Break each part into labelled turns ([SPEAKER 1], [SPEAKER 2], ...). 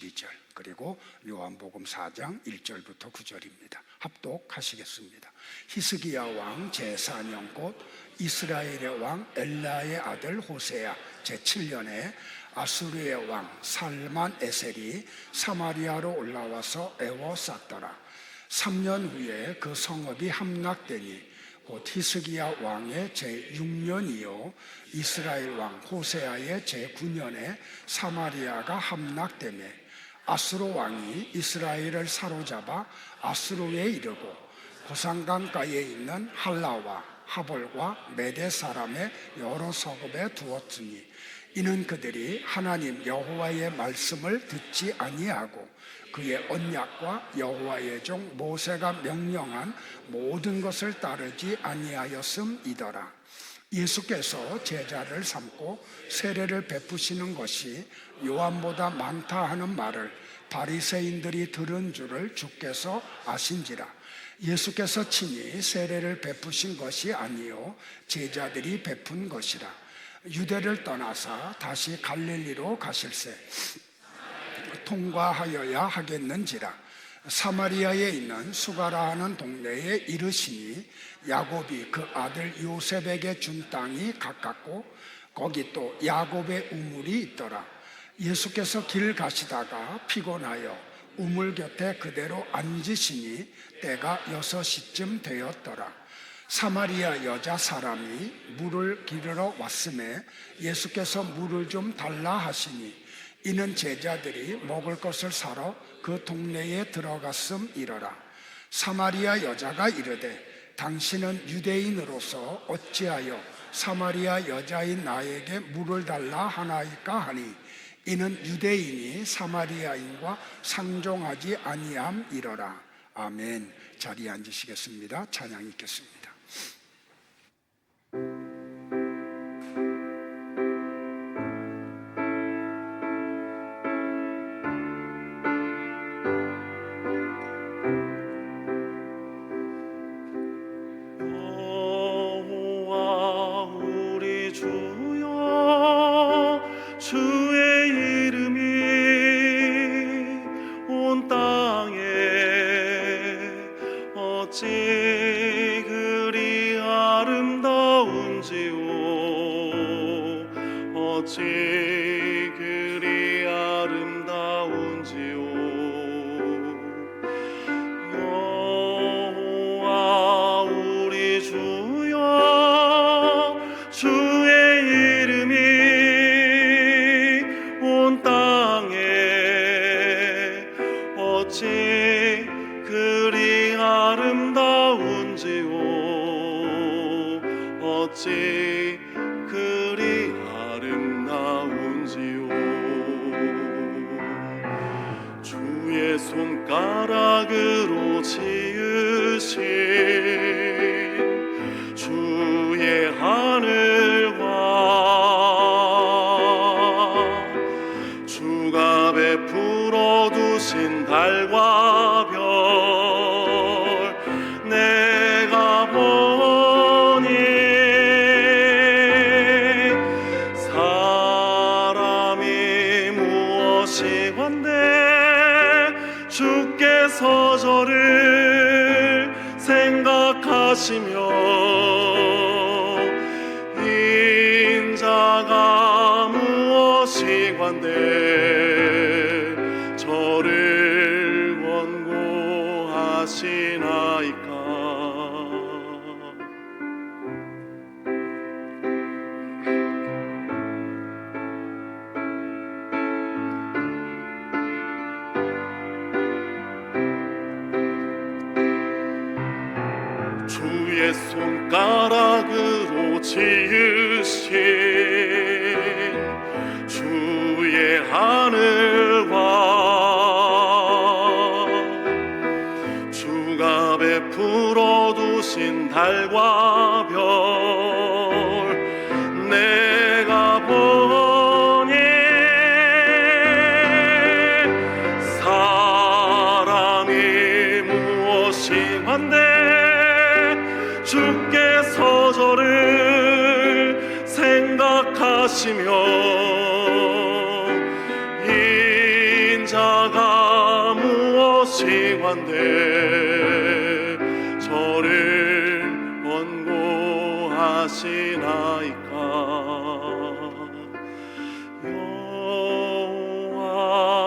[SPEAKER 1] 2절 그리고 요한복음 4장 1절부터 9절입니다. 합독하시겠습니다. 히스기야 왕 제4년 곧 이스라엘의 왕 엘라의 아들 호세야 제7년에 아수르의 왕 살만 에셀이 사마리아로 올라와서 애워쌌더라. 3년 후에 그 성읍이 함락되니 곧 히스기야 왕의 제6년이요 이스라엘 왕 호세아의 제9년에 사마리아가 함락되매 아수르 왕이 이스라엘을 사로잡아 아수르에 이르고 고산강가에 있는 할라와 하볼과 메대 사람의 여러 성읍에 두었으니 이는 그들이 하나님 여호와의 말씀을 듣지 아니하고 그의 언약과 여호와의 종 모세가 명령한 모든 것을 따르지 아니하였음이더라. 예수께서 제자를 삼고 세례를 베푸시는 것이 요한보다 많다 하는 말을 바리새인들이 들은 줄을 주께서 아신지라. 예수께서 친히 세례를 베푸신 것이 아니요 제자들이 베푼 것이라. 유대를 떠나사 다시 갈릴리로 가실새 통과하여야 하겠는지라. 사마리아에 있는 수가라 하는 동네에 이르시니 야곱이 그 아들 요셉에게 준 땅이 가깝고 거기 또 야곱의 우물이 있더라. 예수께서 길 가시다가 피곤하여 우물 곁에 그대로 앉으시니 때가 6시쯤 되었더라. 사마리아 여자 사람이 물을 기르러 왔음에 예수께서 물을 좀 달라 하시니 이는 제자들이 먹을 것을 사러 그 동네에 들어갔음이러라. 사마리아 여자가 이르되 당신은 유대인으로서 어찌하여 사마리아 여자인 나에게 물을 달라 하나이까 하니 이는 유대인이 사마리아인과 상종하지 아니함이러라. 아멘. 자리에 앉으시겠습니다. 찬양 읽겠습니다.
[SPEAKER 2] 손가락으로 지으신 주의 하늘과 주가 베풀어 두신 달과 별 내가 보니 사람이 무엇이 관대 주께서 저를 생각하시며 인자가 무엇이 관대 저를 원고하시나이까. 주의 손가락으로 지으신 주의 하늘과 주가 베풀어 두신 달과 별 내가 보니 사람이 무엇이 한데 주께서 저를 생각하시며 인자 나가 무엇이 환대 저를 원고하시나이까. 여호와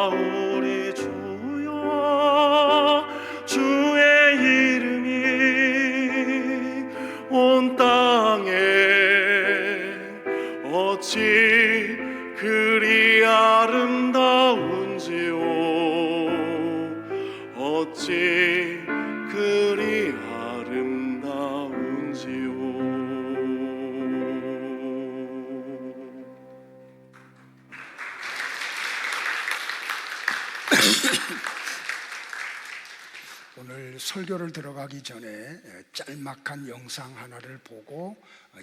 [SPEAKER 2] 우리 주여 주의 이름이 온 땅에 어찌 그리 아름다운지요 어찌 그리 아름다운지요.
[SPEAKER 1] 오늘 설교를 들어가기 전에 짤막한 영상 하나를 보고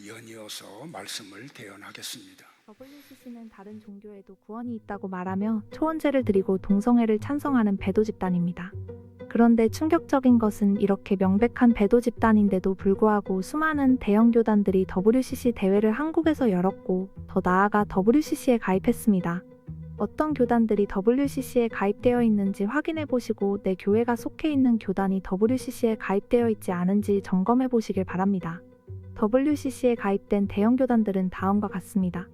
[SPEAKER 1] 연이어서 말씀을 대언하겠습니다.
[SPEAKER 3] WCC는 다른 종교에도 구원이 있다고 말하며 초원제를 드리고 동성애를 찬성하는 배도 집단입니다. 그런데 충격적인 것은 이렇게 명백한 배도 집단인데도 불구하고 수많은 대형 교단들이 WCC 대회를 한국에서 열었고 더 나아가 WCC에 가입했습니다. 어떤 교단들이 WCC에 가입되어 있는지 확인해 보시고 내 교회가 속해 있는 교단이 WCC에 가입되어 있지 않은지 점검해 보시길 바랍니다. WCC에 가입된 대형 교단들은 다음과 같습니다.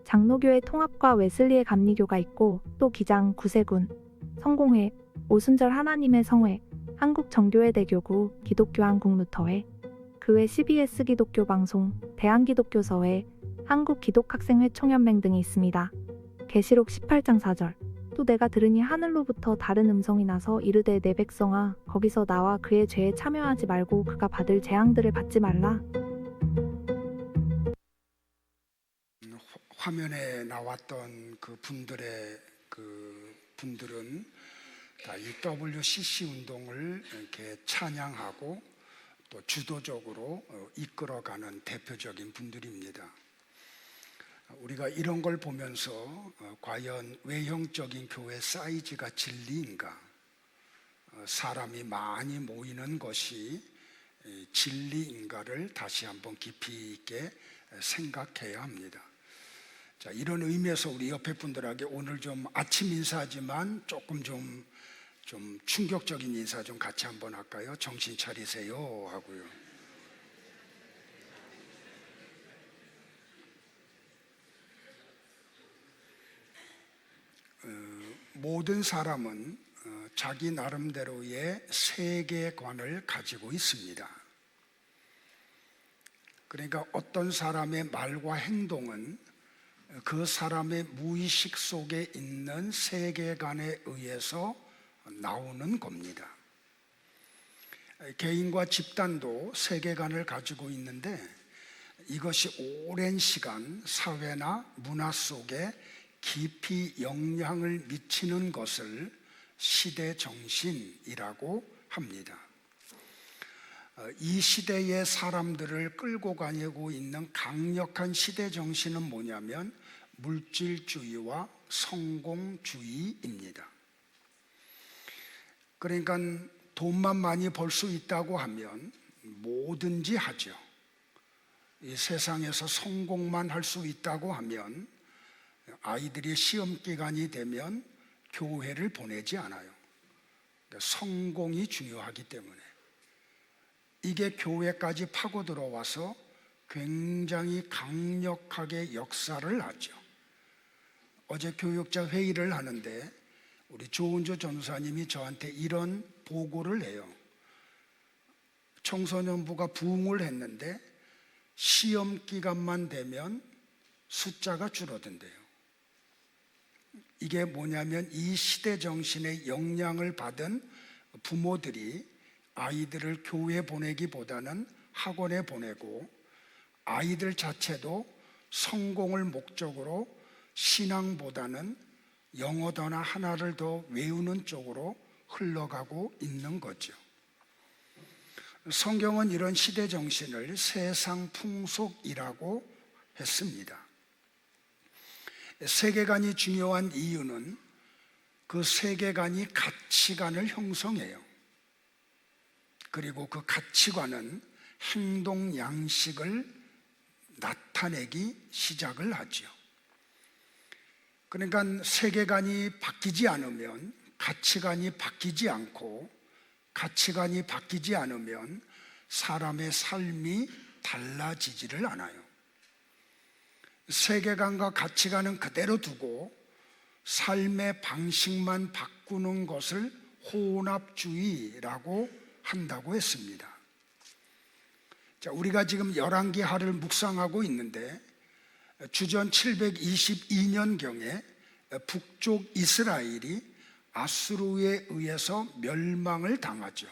[SPEAKER 3] 장로교회 통합과 웨슬리의 감리교가 있고 또 기장 구세군, 성공회, 오순절 하나님의 성회, 한국정교회대교구, 기독교 한국루터회, 그 외 CBS 기독교 방송, 대한기독교서회, 한국기독학생회 총연맹 등이 있습니다. 계시록 18장 4절. 또 내가 들으니 하늘로부터 다른 음성이 나서 이르되 내 백성아 거기서 나와 그의 죄에 참여하지 말고 그가 받을 재앙들을 받지 말라.
[SPEAKER 1] 화면에 나왔던 그 분들은 다 이 WCC 운동을 이렇게 찬양하고 또 주도적으로 이끌어가는 대표적인 분들입니다. 우리가 이런 걸 보면서 과연 외형적인 교회 사이즈가 진리인가? 사람이 많이 모이는 것이 진리인가를 다시 한번 깊이 있게 생각해야 합니다. 자, 이런 의미에서 우리 옆에 분들에게 오늘 좀 아침 인사지만 조금 좀 충격적인 인사 좀 같이 한번 할까요? 정신 차리세요 하고요. 모든 사람은 자기 나름대로의 세계관을 가지고 있습니다. 그러니까 어떤 사람의 말과 행동은 그 사람의 무의식 속에 있는 세계관에 의해서 나오는 겁니다. 개인과 집단도 세계관을 가지고 있는데 이것이 오랜 시간 사회나 문화 속에 깊이 영향을 미치는 것을 시대 정신이라고 합니다. 이 시대의 사람들을 끌고 가고 있는 강력한 시대 정신은 뭐냐면 물질주의와 성공주의입니다. 그러니까 돈만 많이 벌 수 있다고 하면 뭐든지 하죠. 이 세상에서 성공만 할 수 있다고 하면 아이들이 시험 기간이 되면 교회를 보내지 않아요. 성공이 중요하기 때문에 이게 교회까지 파고 들어와서 굉장히 강력하게 역사를 하죠. 어제 교육자 회의를 하는데 우리 조은조 전사님이 저한테 이런 보고를 해요. 청소년부가 부흥을 했는데 시험 기간만 되면 숫자가 줄어든대요. 이게 뭐냐면 이 시대 정신의 영향을 받은 부모들이 아이들을 교회에 보내기보다는 학원에 보내고 아이들 자체도 성공을 목적으로 신앙보다는 영어도나 하나를 더 외우는 쪽으로 흘러가고 있는 거죠. 성경은 이런 시대 정신을 세상 풍속이라고 했습니다. 세계관이 중요한 이유는 그 세계관이 가치관을 형성해요. 그리고 그 가치관은 행동 양식을 나타내기 시작을 하죠. 그러니까 세계관이 바뀌지 않으면 가치관이 바뀌지 않고 가치관이 바뀌지 않으면 사람의 삶이 달라지지를 않아요. 세계관과 가치관은 그대로 두고 삶의 방식만 바꾸는 것을 혼합주의라고 한다고 했습니다. 자, 우리가 지금 열왕기하를 묵상하고 있는데 주전 722년경에 북쪽 이스라엘이 아수르에 의해서 멸망을 당하죠.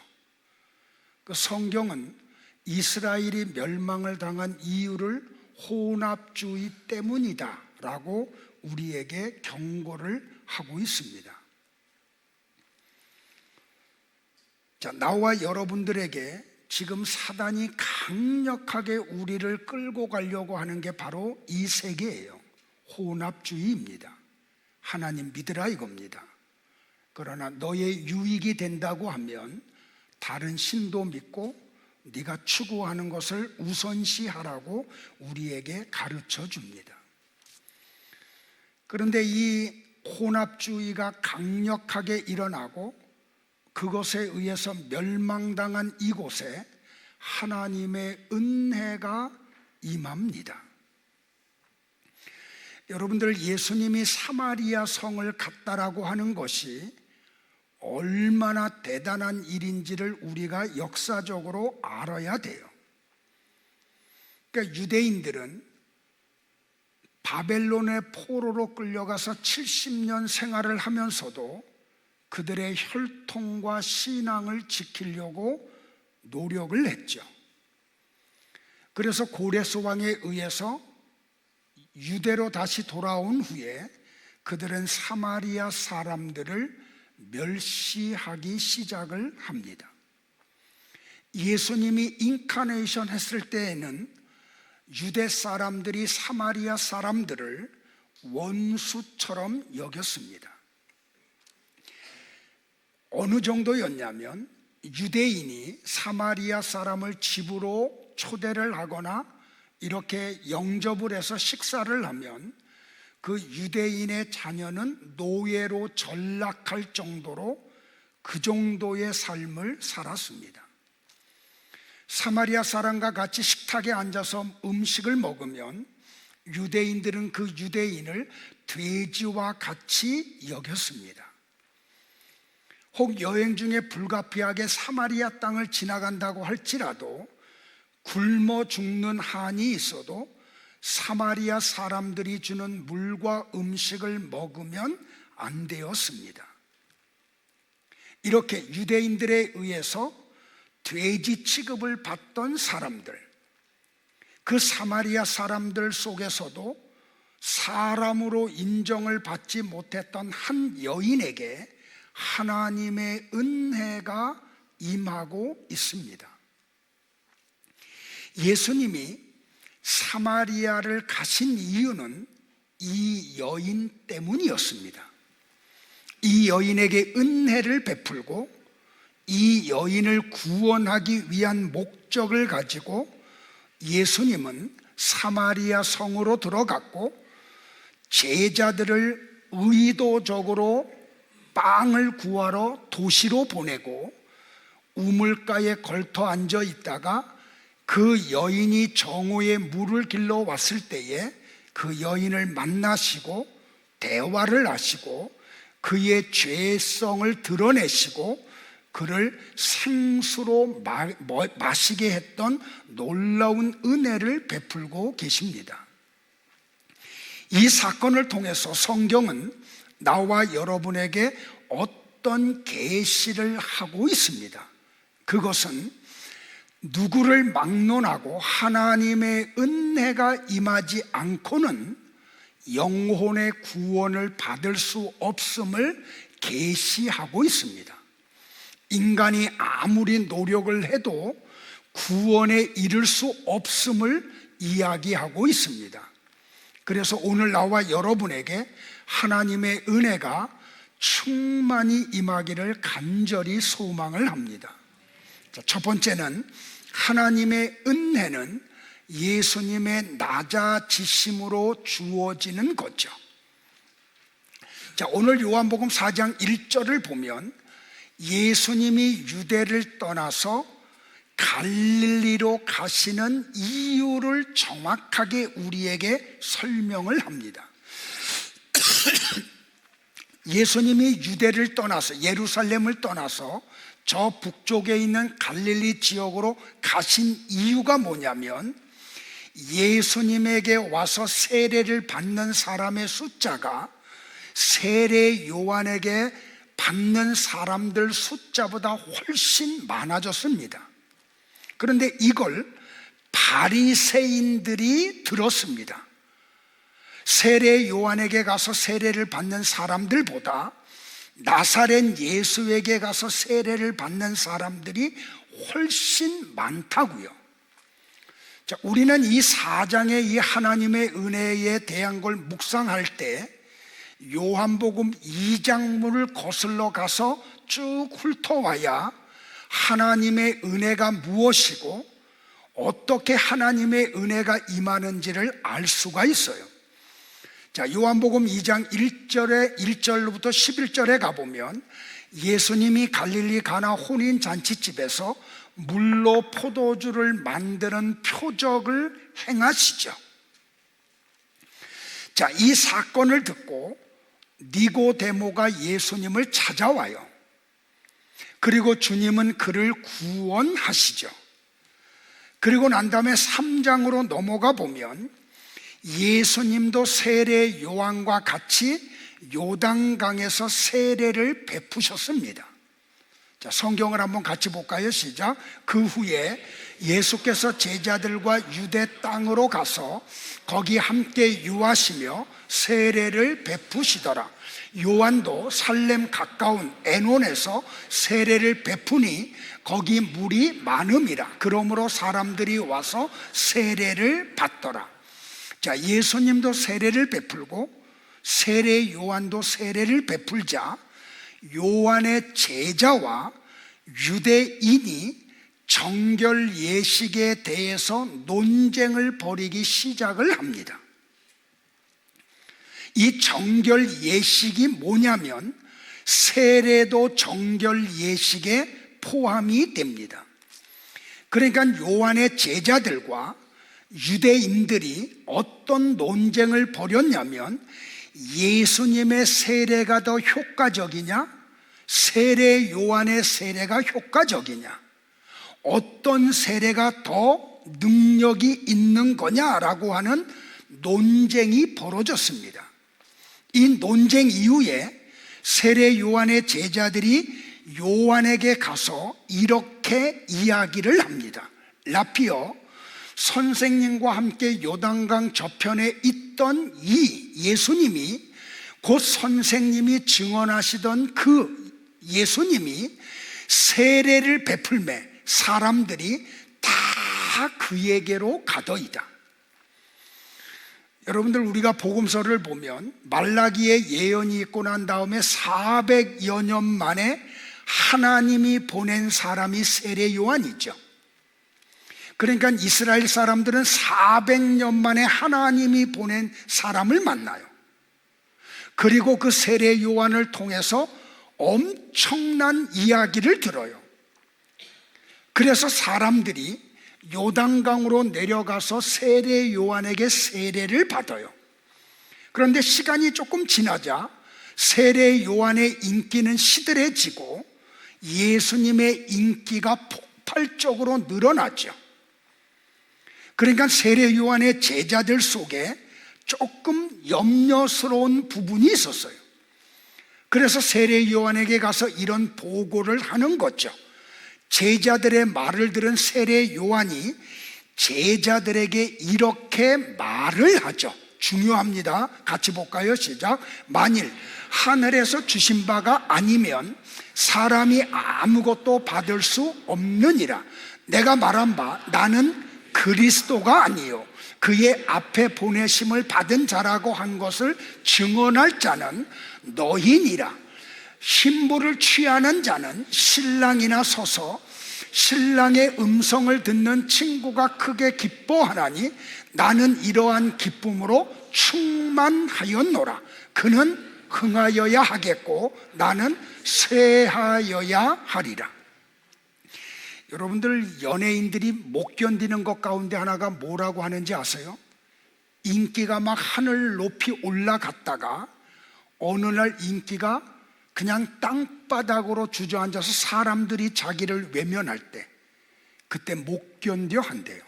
[SPEAKER 1] 그 성경은 이스라엘이 멸망을 당한 이유를 혼합주의 때문이다 라고 우리에게 경고를 하고 있습니다. 자, 나와 여러분들에게 지금 사단이 강력하게 우리를 끌고 가려고 하는 게 바로 이 세계예요. 혼합주의입니다. 하나님 믿으라 이겁니다. 그러나 너의 유익이 된다고 하면 다른 신도 믿고 네가 추구하는 것을 우선시하라고 우리에게 가르쳐 줍니다. 그런데 이 혼합주의가 강력하게 일어나고 그것에 의해서 멸망당한 이곳에 하나님의 은혜가 임합니다. 여러분들, 예수님이 사마리아 성을 갔다라고 하는 것이 얼마나 대단한 일인지를 우리가 역사적으로 알아야 돼요. 그러니까 유대인들은 바벨론의 포로로 끌려가서 70년 생활을 하면서도 그들의 혈통과 신앙을 지키려고 노력을 했죠. 그래서 고레스 왕에 의해서 유대로 다시 돌아온 후에 그들은 사마리아 사람들을 멸시하기 시작을 합니다. 예수님이 인카네이션 했을 때에는 유대 사람들이 사마리아 사람들을 원수처럼 여겼습니다. 어느 정도였냐면 유대인이 사마리아 사람을 집으로 초대를 하거나 이렇게 영접을 해서 식사를 하면 그 유대인의 자녀는 노예로 전락할 정도로 그 정도의 삶을 살았습니다. 사마리아 사람과 같이 식탁에 앉아서 음식을 먹으면 유대인들은 그 유대인을 돼지와 같이 여겼습니다. 혹 여행 중에 불가피하게 사마리아 땅을 지나간다고 할지라도 굶어 죽는 한이 있어도 사마리아 사람들이 주는 물과 음식을 먹으면 안 되었습니다. 이렇게 유대인들에 의해서 돼지 취급을 받던 사람들, 그 사마리아 사람들 속에서도 사람으로 인정을 받지 못했던 한 여인에게 하나님의 은혜가 임하고 있습니다. 예수님이 사마리아를 가신 이유는 이 여인 때문이었습니다. 이 여인에게 은혜를 베풀고 이 여인을 구원하기 위한 목적을 가지고 예수님은 사마리아 성으로 들어갔고 제자들을 의도적으로 빵을 구하러 도시로 보내고 우물가에 걸터 앉아 있다가 그 여인이 정오에 물을 길러 왔을 때에 그 여인을 만나시고 대화를 하시고 그의 죄성을 드러내시고 그를 생수로 마시게 했던 놀라운 은혜를 베풀고 계십니다. 이 사건을 통해서 성경은 나와 여러분에게 어떤 계시를 하고 있습니다. 그것은 누구를 막론하고 하나님의 은혜가 임하지 않고는 영혼의 구원을 받을 수 없음을 계시하고 있습니다. 인간이 아무리 노력을 해도 구원에 이를 수 없음을 이야기하고 있습니다. 그래서 오늘 나와 여러분에게 하나님의 은혜가 충만히 임하기를 간절히 소망을 합니다. 첫 번째는 하나님의 은혜는 예수님의 낮아지심으로 주어지는 거죠. 자, 오늘 요한복음 4장 1절을 보면 예수님이 유대를 떠나서 갈릴리로 가시는 이유를 정확하게 우리에게 설명을 합니다. 예수님이 유대를 떠나서, 예루살렘을 떠나서 저 북쪽에 있는 갈릴리 지역으로 가신 이유가 뭐냐면, 예수님에게 와서 세례를 받는 사람의 숫자가 세례 요한에게 받는 사람들 숫자보다 훨씬 많아졌습니다. 그런데 이걸 바리새인들이 들었습니다. 세례 요한에게 가서 세례를 받는 사람들보다 나사렛 예수에게 가서 세례를 받는 사람들이 훨씬 많다고요. 자, 우리는 이 4장의 이 하나님의 은혜에 대한 걸 묵상할 때 요한복음 2장문을 거슬러 가서 쭉 훑어와야 하나님의 은혜가 무엇이고 어떻게 하나님의 은혜가 임하는지를 알 수가 있어요. 자, 요한복음 2장 1절부터 11절에 가보면 예수님이 갈릴리 가나 혼인 잔치집에서 물로 포도주를 만드는 표적을 행하시죠. 자, 이 사건을 듣고 니고데모가 예수님을 찾아와요. 그리고 주님은 그를 구원하시죠. 그리고 난 다음에 3장으로 넘어가 보면 예수님도 세례 요한과 같이 요단강에서 세례를 베푸셨습니다. 자, 성경을 한번 같이 볼까요? 시작. 그 후에 예수께서 제자들과 유대 땅으로 가서 거기 함께 유하시며 세례를 베푸시더라. 요한도 살렘 가까운 에논에서 세례를 베푸니 거기 물이 많음이라. 그러므로 사람들이 와서 세례를 받더라. 자, 예수님도 세례를 베풀고 세례 요한도 세례를 베풀자 요한의 제자와 유대인이 정결 예식에 대해서 논쟁을 벌이기 시작을 합니다. 이 정결 예식이 뭐냐면 세례도 정결 예식에 포함이 됩니다. 그러니까 요한의 제자들과 유대인들이 어떤 논쟁을 벌였냐면 예수님의 세례가 더 효과적이냐, 세례 요한의 세례가 효과적이냐, 어떤 세례가 더 능력이 있는 거냐라고 하는 논쟁이 벌어졌습니다. 이 논쟁 이후에 세례 요한의 제자들이 요한에게 가서 이렇게 이야기를 합니다. 라피어, 선생님과 함께 요단강 저편에 있던 이 예수님이, 곧 선생님이 증언하시던 그 예수님이 세례를 베풀매 사람들이 다 그에게로 가더이다. 여러분들, 우리가 복음서를 보면 말라기의 예언이 있고 난 다음에 400여 년 만에 하나님이 보낸 사람이 세례 요한이죠. 그러니까 이스라엘 사람들은 400년 만에 하나님이 보낸 사람을 만나요. 그리고 그 세례 요한을 통해서 엄청난 이야기를 들어요. 그래서 사람들이 요단강으로 내려가서 세례 요한에게 세례를 받아요. 그런데 시간이 조금 지나자 세례 요한의 인기는 시들해지고 예수님의 인기가 폭발적으로 늘어났죠. 그러니까 세례 요한의 제자들 속에 조금 염려스러운 부분이 있었어요. 그래서 세례 요한에게 가서 이런 보고를 하는 거죠. 제자들의 말을 들은 세례 요한이 제자들에게 이렇게 말을 하죠. 중요합니다. 같이 볼까요? 시작. 만일 하늘에서 주신 바가 아니면 사람이 아무것도 받을 수 없느니라. 내가 말한 바 나는 그리스도가 아니요 그의 앞에 보내심을 받은 자라고 한 것을 증언할 자는 너희니라. 신부를 취하는 자는 신랑이나 서서 신랑의 음성을 듣는 친구가 크게 기뻐하나니 나는 이러한 기쁨으로 충만하였노라. 그는 흥하여야 하겠고 나는 쇠하여야 하리라. 여러분들, 연예인들이 못 견디는 것 가운데 하나가 뭐라고 하는지 아세요? 인기가 막 하늘 높이 올라갔다가 어느 날 인기가 그냥 땅바닥으로 주저앉아서 사람들이 자기를 외면할 때 그때 못 견뎌 한대요.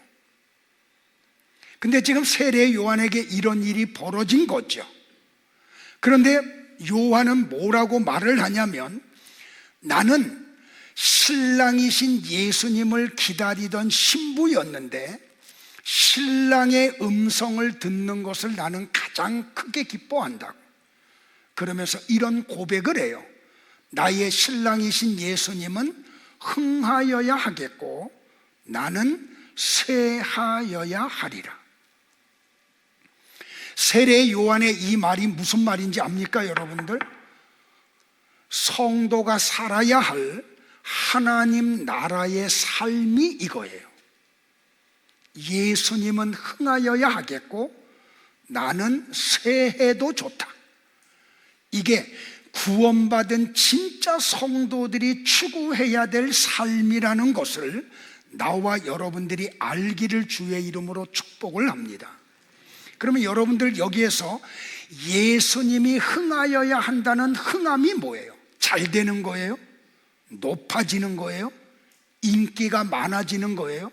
[SPEAKER 1] 근데 지금 세례 요한에게 이런 일이 벌어진 거죠. 그런데 요한은 뭐라고 말을 하냐면, 나는 신랑이신 예수님을 기다리던 신부였는데 신랑의 음성을 듣는 것을 나는 가장 크게 기뻐한다고. 그러면서 이런 고백을 해요. 나의 신랑이신 예수님은 흥하여야 하겠고 나는 쇠하여야 하리라. 세례 요한의 이 말이 무슨 말인지 압니까, 여러분들? 성도가 살아야 할 하나님 나라의 삶이 이거예요. 예수님은 흥하여야 하겠고 나는 쇠해도 좋다. 이게 구원받은 진짜 성도들이 추구해야 될 삶이라는 것을 나와 여러분들이 알기를 주의 이름으로 축복을 합니다. 그러면 여러분들, 여기에서 예수님이 흥하여야 한다는 흥함이 뭐예요? 잘 되는 거예요? 높아지는 거예요? 인기가 많아지는 거예요?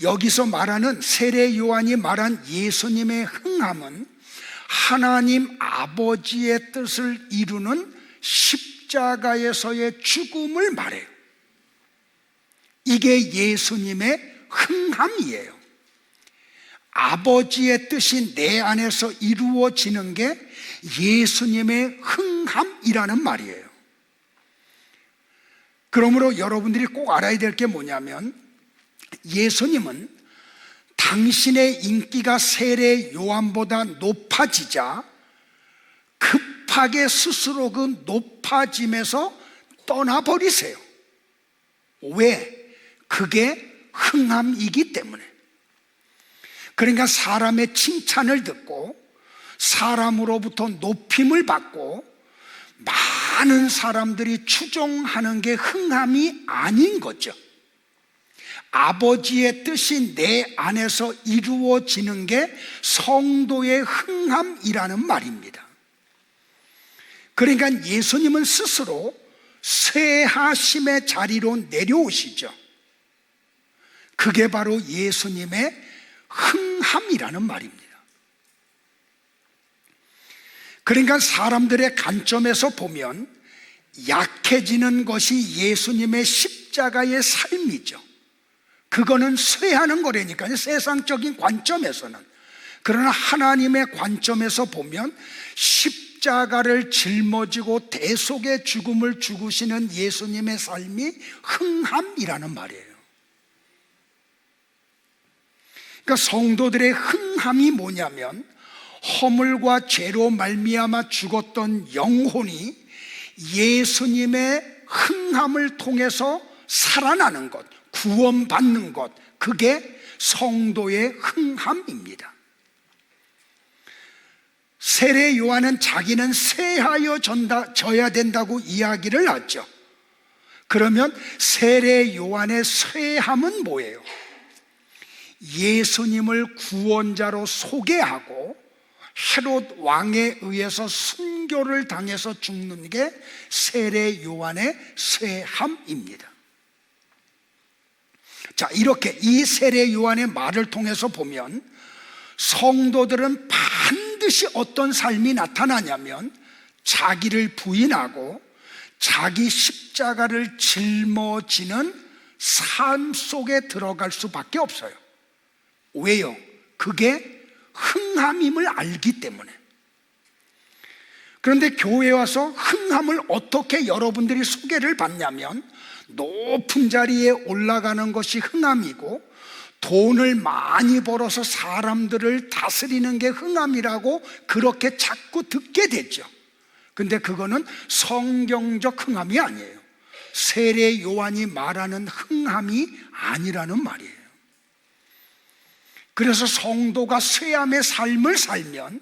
[SPEAKER 1] 여기서 말하는, 세례 요한이 말한 예수님의 흥함은 하나님 아버지의 뜻을 이루는 십자가에서의 죽음을 말해요. 이게 예수님의 흥함이에요. 아버지의 뜻이 내 안에서 이루어지는 게 예수님의 흥함이라는 말이에요. 그러므로 여러분들이 꼭 알아야 될 게 뭐냐면, 예수님은 당신의 인기가 세례 요한보다 높아지자 급하게 스스로 그 높아짐에서 떠나버리세요. 왜? 그게 흥함이기 때문에. 그러니까 사람의 칭찬을 듣고 사람으로부터 높임을 받고 많은 사람들이 추종하는 게 흥함이 아닌 거죠. 아버지의 뜻이 내 안에서 이루어지는 게 성도의 흥함이라는 말입니다. 그러니까 예수님은 스스로 쇠하심의 자리로 내려오시죠. 그게 바로 예수님의 흥함이라는 말입니다. 그러니까 사람들의 관점에서 보면 약해지는 것이 예수님의 십자가의 삶이죠. 그거는 쇠하는 거라니까요, 세상적인 관점에서는. 그러나 하나님의 관점에서 보면 십자가를 짊어지고 대속의 죽음을 죽으시는 예수님의 삶이 흥함이라는 말이에요. 그러니까 성도들의 흥함이 뭐냐면, 허물과 죄로 말미암아 죽었던 영혼이 예수님의 흥함을 통해서 살아나는 것, 구원받는 것, 그게 성도의 흥함입니다. 세례 요한은 자기는 쇠하여져야 된다고 이야기를 하죠. 그러면 세례 요한의 쇠함은 뭐예요? 예수님을 구원자로 소개하고 헤롯 왕에 의해서 순교를 당해서 죽는 게 세례 요한의 쇠함입니다. 자, 이렇게 이 세례 요한의 말을 통해서 보면 성도들은 반드시 어떤 삶이 나타나냐면, 자기를 부인하고 자기 십자가를 짊어지는 삶 속에 들어갈 수밖에 없어요. 왜요? 그게 흥함임을 알기 때문에. 그런데 교회에 와서 흥함을 어떻게 여러분들이 소개를 받냐면, 높은 자리에 올라가는 것이 흥함이고 돈을 많이 벌어서 사람들을 다스리는 게 흥함이라고 그렇게 자꾸 듣게 되죠. 근데 그거는 성경적 흥함이 아니에요. 세례 요한이 말하는 흥함이 아니라는 말이에요. 그래서 성도가 쇠함의 삶을 살면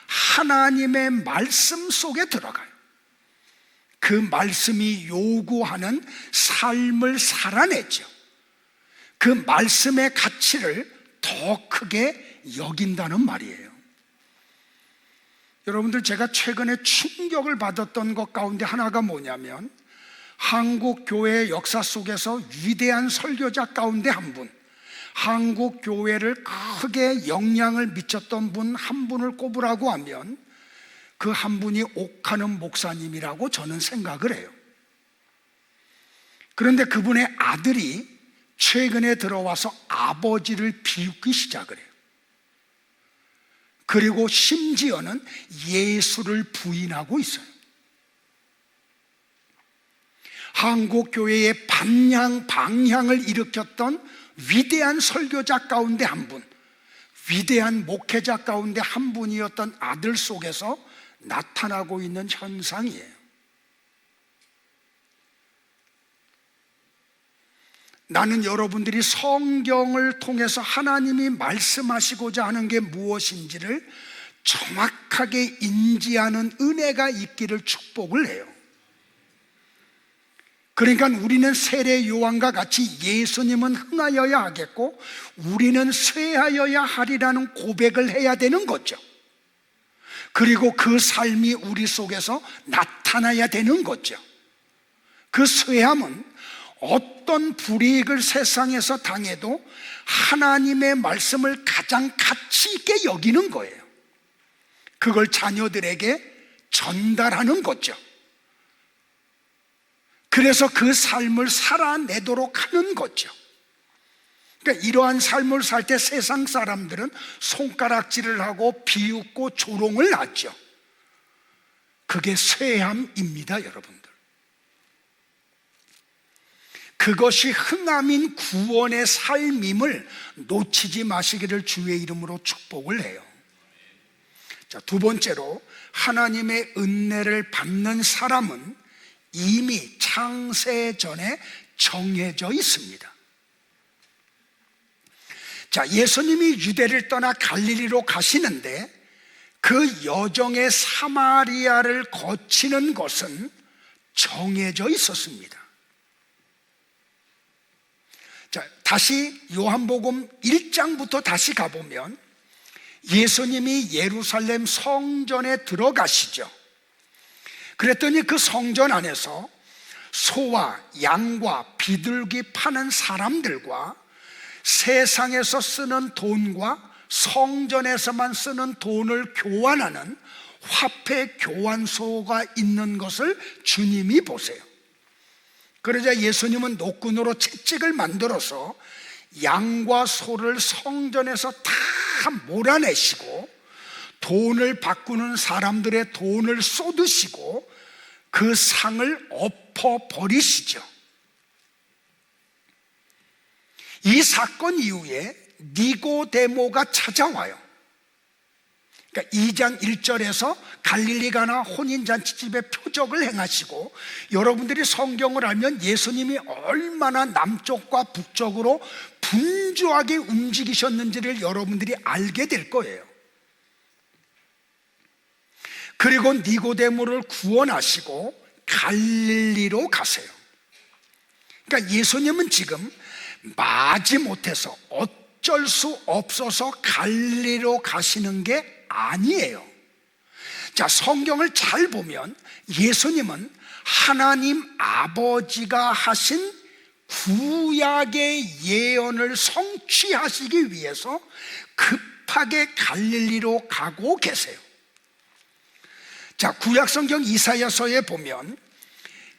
[SPEAKER 1] 하나님의 말씀 속에 들어가요. 그 말씀이 요구하는 삶을 살아내죠. 그 말씀의 가치를 더 크게 여긴다는 말이에요. 여러분들, 제가 최근에 충격을 받았던 것 가운데 하나가 뭐냐면, 한국 교회의 역사 속에서 위대한 설교자 가운데 한 분, 한국 교회를 크게 영향을 미쳤던 분 한 분을 꼽으라고 하면 그 한 분이 옥하는 목사님이라고 저는 생각을 해요. 그런데 그분의 아들이 최근에 들어와서 아버지를 비웃기 시작을 해요. 그리고 심지어는 예수를 부인하고 있어요. 한국 교회의 방향을 일으켰던 위대한 설교자 가운데 한 분, 위대한 목회자 가운데 한 분이었던 아들 속에서 나타나고 있는 현상이에요. 나는 여러분들이 성경을 통해서 하나님이 말씀하시고자 하는 게 무엇인지를 정확하게 인지하는 은혜가 있기를 축복을 해요. 그러니까 우리는 세례 요한과 같이 예수님은 흥하여야 하겠고 우리는 쇠하여야 하리라는 고백을 해야 되는 거죠. 그리고 그 삶이 우리 속에서 나타나야 되는 거죠. 그 쇠함은 어떤 불이익을 세상에서 당해도 하나님의 말씀을 가장 가치 있게 여기는 거예요. 그걸 자녀들에게 전달하는 거죠. 그래서 그 삶을 살아내도록 하는 거죠. 그러니까 이러한 삶을 살 때 세상 사람들은 손가락질을 하고 비웃고 조롱을 하죠. 그게 쇠함입니다, 여러분들. 그것이 흥함인 구원의 삶임을 놓치지 마시기를 주의 이름으로 축복을 해요. 자, 두 번째로, 하나님의 은혜를 받는 사람은 이미 창세 전에 정해져 있습니다. 자, 예수님이 유대를 떠나 갈릴리로 가시는데 그 여정의 사마리아를 거치는 것은 정해져 있었습니다. 자, 다시 요한복음 1장부터 다시 가보면 예수님이 예루살렘 성전에 들어가시죠. 그랬더니 그 성전 안에서 소와 양과 비둘기 파는 사람들과 세상에서 쓰는 돈과 성전에서만 쓰는 돈을 교환하는 화폐 교환소가 있는 것을 주님이 보세요. 그러자 예수님은 노끈으로 채찍을 만들어서 양과 소를 성전에서 다 몰아내시고 돈을 바꾸는 사람들의 돈을 쏟으시고 그 상을 엎어버리시죠. 이 사건 이후에 니고데모가 찾아와요. 그러니까 2장 1절에서 갈릴리 가나 혼인잔치집의 표적을 행하시고, 여러분들이 성경을 알면 예수님이 얼마나 남쪽과 북쪽으로 분주하게 움직이셨는지를 여러분들이 알게 될 거예요. 그리고 니고데모를 구원하시고 갈릴리로 가세요. 그러니까 예수님은 지금 마지못해서 어쩔 수 없어서 갈릴리로 가시는 게 아니에요. 자, 성경을 잘 보면 예수님은 하나님 아버지가 하신 구약의 예언을 성취하시기 위해서 급하게 갈릴리로 가고 계세요. 자, 구약성경 이사야서에 보면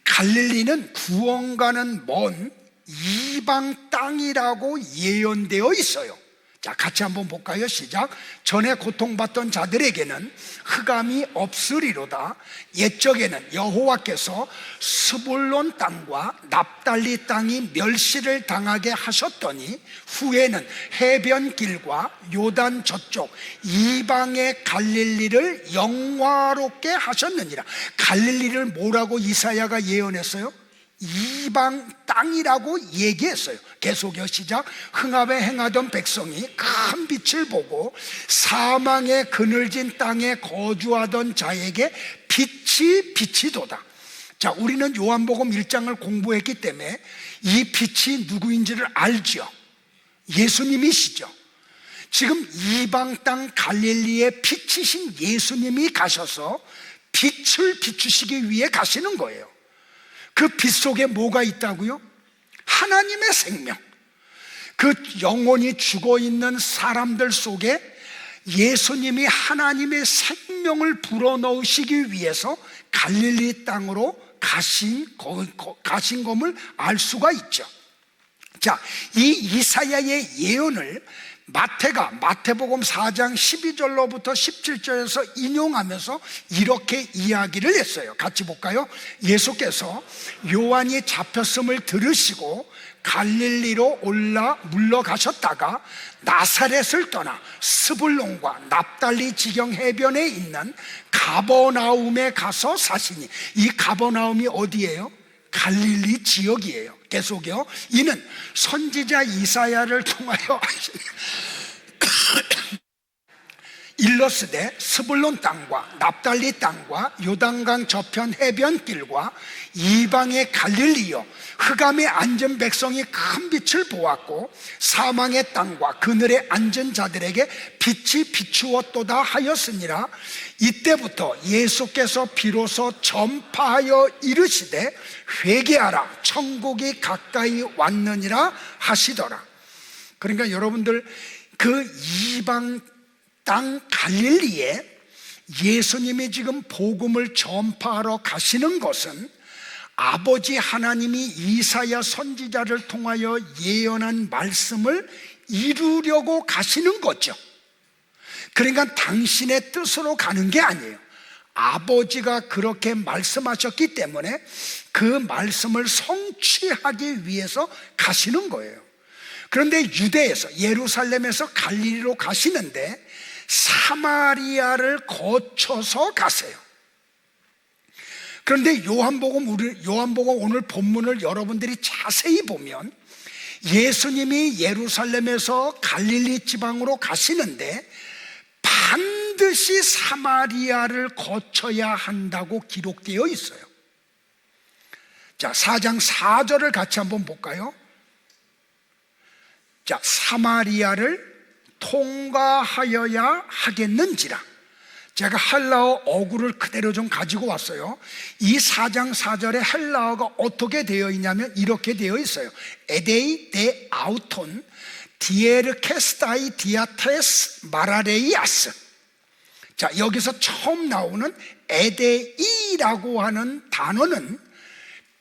[SPEAKER 1] 갈릴리는 구원과는 먼 이방 땅이라고 예언되어 있어요. 자, 같이 한번 볼까요? 시작. 전에 고통받던 자들에게는 흑암이 없으리로다. 옛적에는 여호와께서 스불론 땅과 납달리 땅이 멸시를 당하게 하셨더니 후에는 해변길과 요단 저쪽 이방의 갈릴리를 영화롭게 하셨느니라. 갈릴리를 뭐라고 이사야가 예언했어요? 이방 땅이라고 얘기했어요. 계속요, 시작. 흥압에 행하던 백성이 큰 빛을 보고 사망의 그늘진 땅에 거주하던 자에게 빛이 비치도다. 자, 우리는 요한복음 1장을 공부했기 때문에 이 빛이 누구인지를 알죠. 예수님이시죠. 지금 이방 땅 갈릴리에 빛이신 예수님이 가셔서 빛을 비추시기 위해 가시는 거예요. 그 빛 속에 뭐가 있다고요? 하나님의 생명. 그 영혼이 죽어있는 사람들 속에 예수님이 하나님의 생명을 불어넣으시기 위해서 갈릴리 땅으로 가신 것을 알 수가 있죠. 자, 이 이사야의 예언을 마태가 마태복음 4장 12절로부터 17절에서 인용하면서 이렇게 이야기를 했어요. 같이 볼까요? 예수께서 요한이 잡혔음을 들으시고 갈릴리로 물러가셨다가 나사렛을 떠나 스불론과 납달리 지경 해변에 있는 가버나움에 가서 사시니, 이 가버나움이 어디예요? 갈릴리 지역이에요. 계속요. 이는 선지자 이사야를 통하여 일러스되 스불론 땅과 납달리 땅과 요단강 저편 해변길과 이방의 갈릴리요, 흑암에 앉은 백성이 큰 빛을 보았고 사망의 땅과 그늘에 앉은 자들에게 빛이 비추었도다 하였으니라. 이때부터 예수께서 비로소 전파하여 이르시되 회개하라, 천국이 가까이 왔느니라 하시더라. 그러니까 여러분들, 그 이방 땅 갈릴리에 예수님이 지금 복음을 전파하러 가시는 것은 아버지 하나님이 이사야 선지자를 통하여 예언한 말씀을 이루려고 가시는 거죠. 그러니까 당신의 뜻으로 가는 게 아니에요. 아버지가 그렇게 말씀하셨기 때문에 그 말씀을 성취하기 위해서 가시는 거예요. 그런데 유대에서, 예루살렘에서 갈릴리로 가시는데 사마리아를 거쳐서 가세요. 그런데 요한복음 오늘 본문을 여러분들이 자세히 보면 예수님이 예루살렘에서 갈릴리 지방으로 가시는데 반드시 사마리아를 거쳐야 한다고 기록되어 있어요. 자, 4장 4절을 같이 한번 볼까요? 자, 사마리아를 통과하여야 하겠는지라. 제가 헬라어 어구를 그대로 좀 가지고 왔어요. 이 4장 4절에 헬라어가 어떻게 되어 있냐면 이렇게 되어 있어요. 에데이 데 아우톤 디에르케스타이 디아테스 마라레이아스. 자, 여기서 처음 나오는 에데이라고 하는 단어는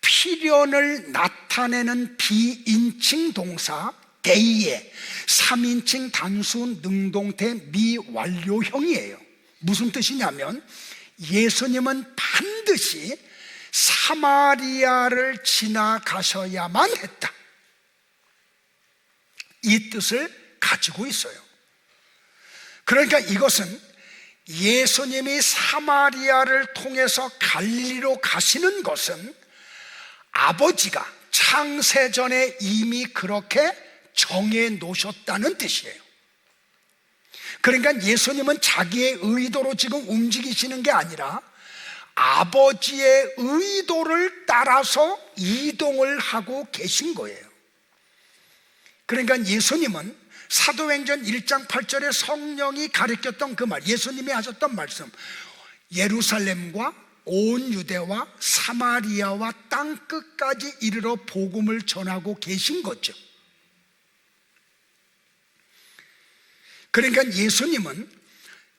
[SPEAKER 1] 필연을 나타내는 비인칭 동사 데이의 3인칭 단수 능동태 미완료형이에요. 무슨 뜻이냐면 예수님은 반드시 사마리아를 지나가셔야만 했다, 이 뜻을 가지고 있어요. 그러니까 이것은 예수님이 사마리아를 통해서 갈릴리로 가시는 것은 아버지가 창세전에 이미 그렇게 정해 놓으셨다는 뜻이에요. 그러니까 예수님은 자기의 의도로 지금 움직이시는 게 아니라 아버지의 의도를 따라서 이동을 하고 계신 거예요. 그러니까 예수님은 사도행전 1장 8절에 성령이 가르쳤던 그 말, 예수님이 하셨던 말씀, 예루살렘과 온 유대와 사마리아와 땅 끝까지 이르러 복음을 전하고 계신 거죠. 그러니까 예수님은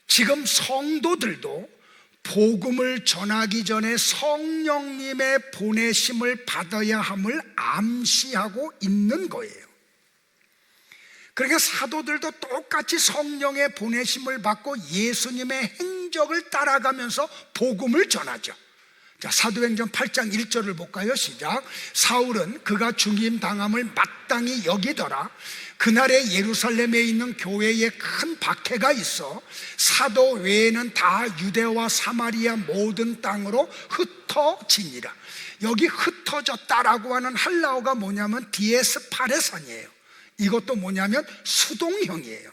[SPEAKER 1] 지금 성도들도 복음을 전하기 전에 성령님의 보내심을 받아야 함을 암시하고 있는 거예요. 그러니까 사도들도 똑같이 성령의 보내심을 받고 예수님의 행적을 따라가면서 복음을 전하죠. 자, 사도행전 8장 1절을 볼까요? 시작. 사울은 그가 죽임 당함을 마땅히 여기더라. 그날에 예루살렘에 있는 교회에 큰 박해가 있어 사도 외에는 다 유대와 사마리아 모든 땅으로 흩어지니라. 여기 흩어졌다라고 하는 할라어가 뭐냐면 디에스파레산이에요. 이것도 뭐냐면 수동형이에요.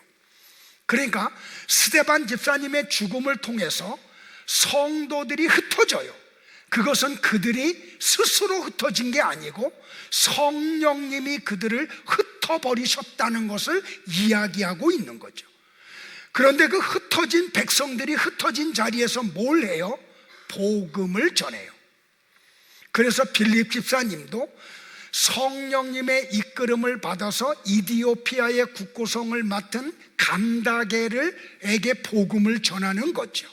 [SPEAKER 1] 그러니까 스데반 집사님의 죽음을 통해서 성도들이 흩어져요. 그것은 그들이 스스로 흩어진 게 아니고 성령님이 그들을 흩어버리셨다는 것을 이야기하고 있는 거죠. 그런데 그 흩어진 백성들이 흩어진 자리에서 뭘 해요? 복음을 전해요. 그래서 빌립 집사님도 성령님의 이끌음을 받아서 이디오피아의 국고성을 맡은 간다게르에게 복음을 전하는 거죠.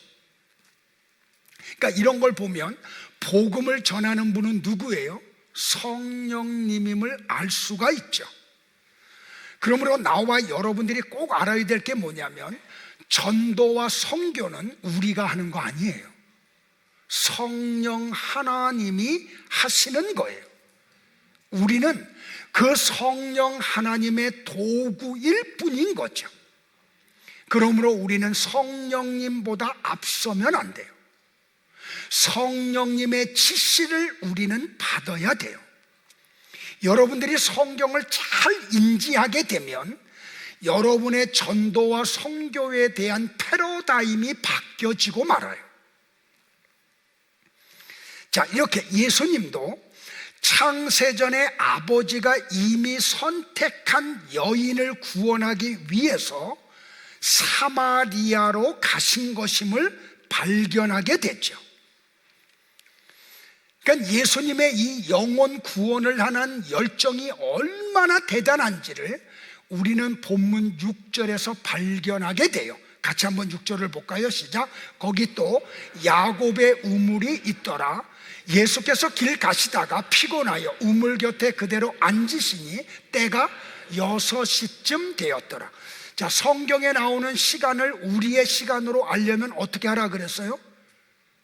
[SPEAKER 1] 그러니까 이런 걸 보면 복음을 전하는 분은 누구예요? 성령님임을 알 수가 있죠. 그러므로 나와 여러분들이 꼭 알아야 될 게 뭐냐면 전도와 선교는 우리가 하는 거 아니에요. 성령 하나님이 하시는 거예요. 우리는 그 성령 하나님의 도구일 뿐인 거죠. 그러므로 우리는 성령님보다 앞서면 안 돼요. 성령님의 지시를 우리는 받아야 돼요. 여러분들이 성경을 잘 인지하게 되면 여러분의 전도와 선교에 대한 패러다임이 바뀌어지고 말아요. 자, 이렇게 예수님도 창세전에 아버지가 이미 선택한 여인을 구원하기 위해서 사마리아로 가신 것임을 발견하게 됐죠. 그러니까 예수님의 이 영혼 구원을 하는 열정이 얼마나 대단한지를 우리는 본문 6절에서 발견하게 돼요. 같이 한번 6절을 볼까요? 시작. 거기 또 야곱의 우물이 있더라. 예수께서 길 가시다가 피곤하여 우물 곁에 그대로 앉으시니 때가 6시쯤 되었더라. 자, 성경에 나오는 시간을 우리의 시간으로 알려면 어떻게 하라 그랬어요?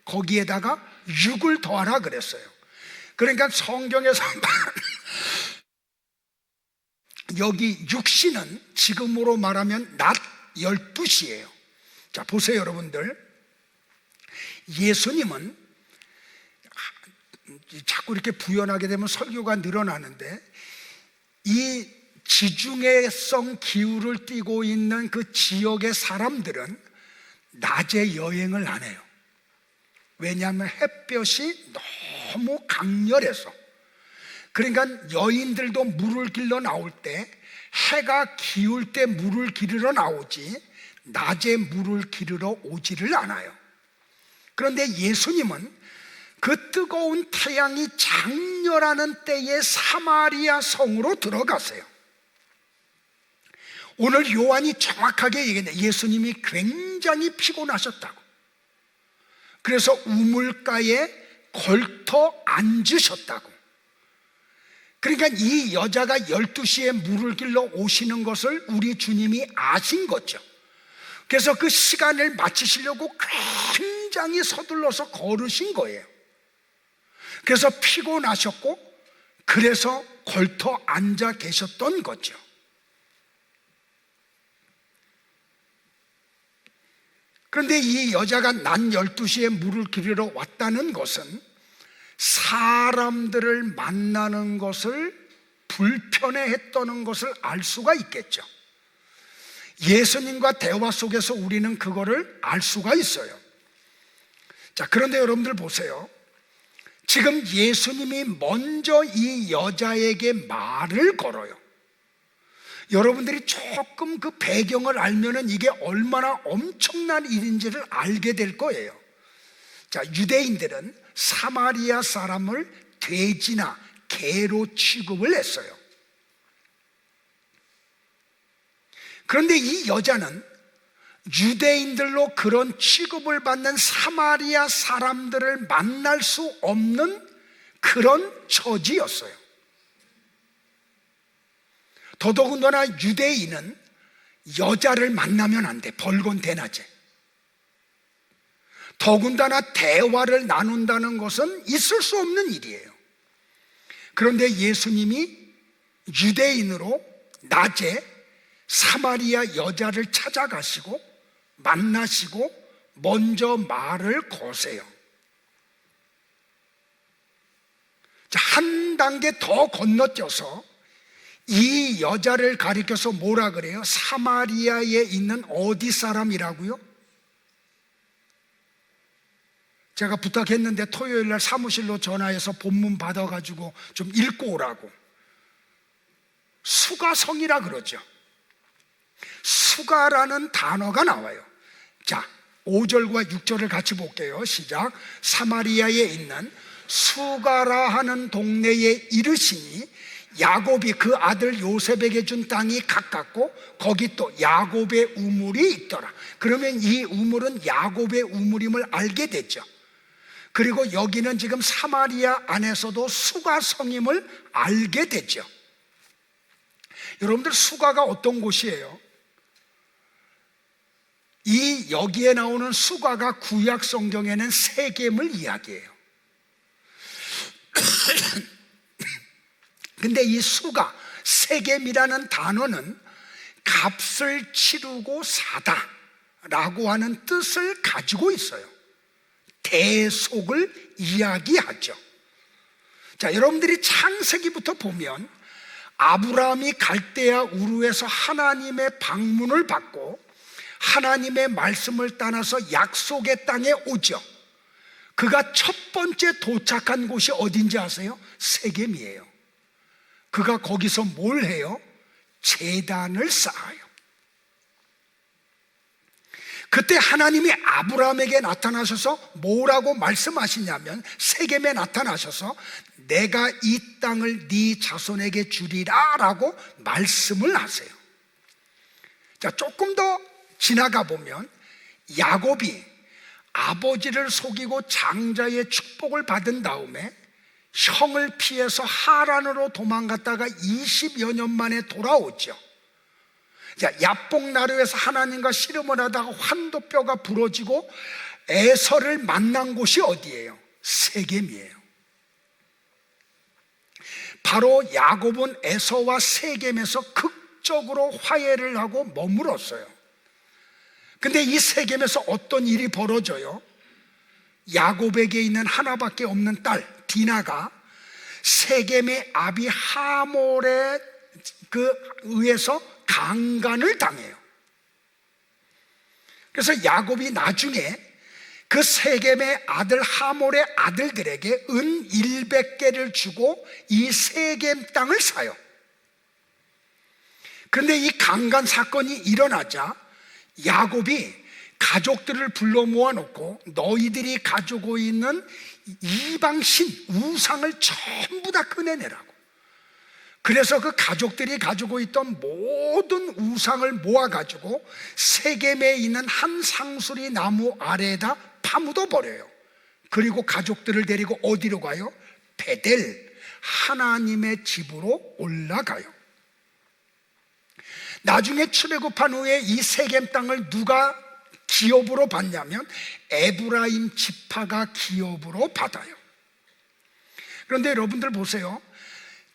[SPEAKER 1] 거기에다가 6을 더하라 그랬어요. 그러니까 성경에서 여기 6시는 지금으로 말하면 낮 12시예요. 자, 보세요 여러분들. 예수님은 자꾸 이렇게 부연하게 되면 설교가 늘어나는데 이 지중해성 기후를 띠고 있는 그 지역의 사람들은 낮에 여행을 안 해요. 왜냐하면 햇볕이 너무 강렬해서. 그러니까 여인들도 물을 길러 나올 때 해가 기울 때 물을 기르러 나오지 낮에 물을 기르러 오지를 않아요. 그런데 예수님은 그 뜨거운 태양이 장렬하는 때에 사마리아 성으로 들어가세요. 오늘 요한이 정확하게 얘기했는데 예수님이 굉장히 피곤하셨다고. 그래서 우물가에 걸터 앉으셨다고. 그러니까 이 여자가 12시에 물을 길러 오시는 것을 우리 주님이 아신 거죠. 그래서 그 시간을 맞추시려고 굉장히 서둘러서 걸으신 거예요. 그래서 피곤하셨고 그래서 걸터 앉아 계셨던 거죠. 그런데 이 여자가 낮 12시에 물을 기르러 왔다는 것은 사람들을 만나는 것을 불편해했다는 것을 알 수가 있겠죠. 예수님과 대화 속에서 우리는 그거를 알 수가 있어요. 자, 그런데 여러분들 보세요. 지금 예수님이 먼저 이 여자에게 말을 걸어요. 여러분들이 조금 그 배경을 알면은 이게 얼마나 엄청난 일인지를 알게 될 거예요. 자, 유대인들은 사마리아 사람을 돼지나 개로 취급을 했어요. 그런데 이 여자는 유대인들로 그런 취급을 받는 사마리아 사람들을 만날 수 없는 그런 처지였어요. 더더군다나 유대인은 여자를 만나면 안 돼. 벌건 대낮에. 더군다나 대화를 나눈다는 것은 있을 수 없는 일이에요. 그런데 예수님이 유대인으로 낮에 사마리아 여자를 찾아가시고 만나시고 먼저 말을 거세요. 자, 한 단계 더 건너뛰어서 이 여자를 가리켜서 뭐라 그래요? 사마리아에 있는 어디 사람이라고요? 제가 부탁했는데 토요일날 사무실로 전화해서 본문 받아가지고 좀 읽고 오라고. 수가성이라 그러죠. 수가라는 단어가 나와요. 자, 5절과 6절을 같이 볼게요. 시작. 사마리아에 있는 수가라 하는 동네에 이르시니 야곱이 그 아들 요셉에게 준 땅이 가깝고 거기 또 야곱의 우물이 있더라. 그러면 이 우물은 야곱의 우물임을 알게 됐죠. 그리고 여기는 지금 사마리아 안에서도 수가성임을 알게 됐죠. 여러분들, 수가가 어떤 곳이에요? 이 여기에 나오는 수가가 구약 성경에는 세겜을 이야기해요. 근데 이 수가, 세겜이라는 단어는 값을 치르고 사다 라고 하는 뜻을 가지고 있어요. 대속을 이야기하죠. 자, 여러분들이 창세기부터 보면 아브라함이 갈대아 우르에서 하나님의 방문을 받고 하나님의 말씀을 따라서 약속의 땅에 오죠. 그가 첫 번째 도착한 곳이 어딘지 아세요? 세겜이에요. 그가 거기서 뭘 해요? 제단을 쌓아요. 그때 하나님이 아브라함에게 나타나셔서 뭐라고 말씀하시냐면, 세겜에 나타나셔서 내가 이 땅을 네 자손에게 주리라 라고 말씀을 하세요. 자, 조금 더 지나가 보면 야곱이 아버지를 속이고 장자의 축복을 받은 다음에 형을 피해서 하란으로 도망갔다가 20여 년 만에 돌아오죠. 자, 야복나루에서 하나님과 씨름을 하다가 환도뼈가 부러지고 에서를 만난 곳이 어디예요? 세겜이에요. 바로 야곱은 에서와 세겜에서 극적으로 화해를 하고 머물었어요. 근데 이 세겜에서 어떤 일이 벌어져요? 야곱에게 있는 하나밖에 없는 딸 디나가 세겜의 아비 하몰에 의해서 강간을 당해요. 그래서 야곱이 나중에 그 세겜의 아들 하몰의 아들들에게 은 100개를 주고 이 세겜 땅을 사요. 그런데 이 강간 사건이 일어나자 야곱이 가족들을 불러 모아놓고 너희들이 가지고 있는 이방신 우상을 전부 다 꺼내내라고. 그래서 그 가족들이 가지고 있던 모든 우상을 모아가지고 세겜에 있는 한 상수리 나무 아래에다 파묻어 버려요. 그리고 가족들을 데리고 어디로 가요? 베델, 하나님의 집으로 올라가요. 나중에 출애굽한 후에 이 세겜 땅을 누가 기업으로 받냐면 에브라임 지파가 기업으로 받아요. 그런데 여러분들 보세요.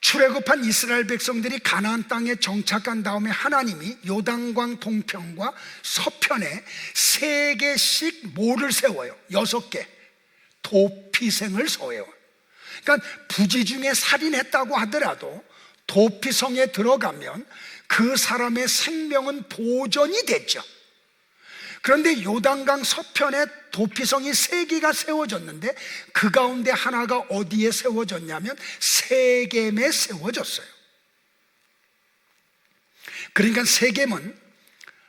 [SPEAKER 1] 출애굽한 이스라엘 백성들이 가나안 땅에 정착한 다음에 하나님이 요단강 동편과 서편에 3개씩 뭐를 세워요? 6개 도피성을 세워요. 그러니까 부지 중에 살인했다고 하더라도 도피성에 들어가면 그 사람의 생명은 보존이 됐죠. 그런데 요단강 서편에 도피성이 3개가 세워졌는데 그 가운데 하나가 어디에 세워졌냐면 세겜에 세워졌어요. 그러니까 세겜은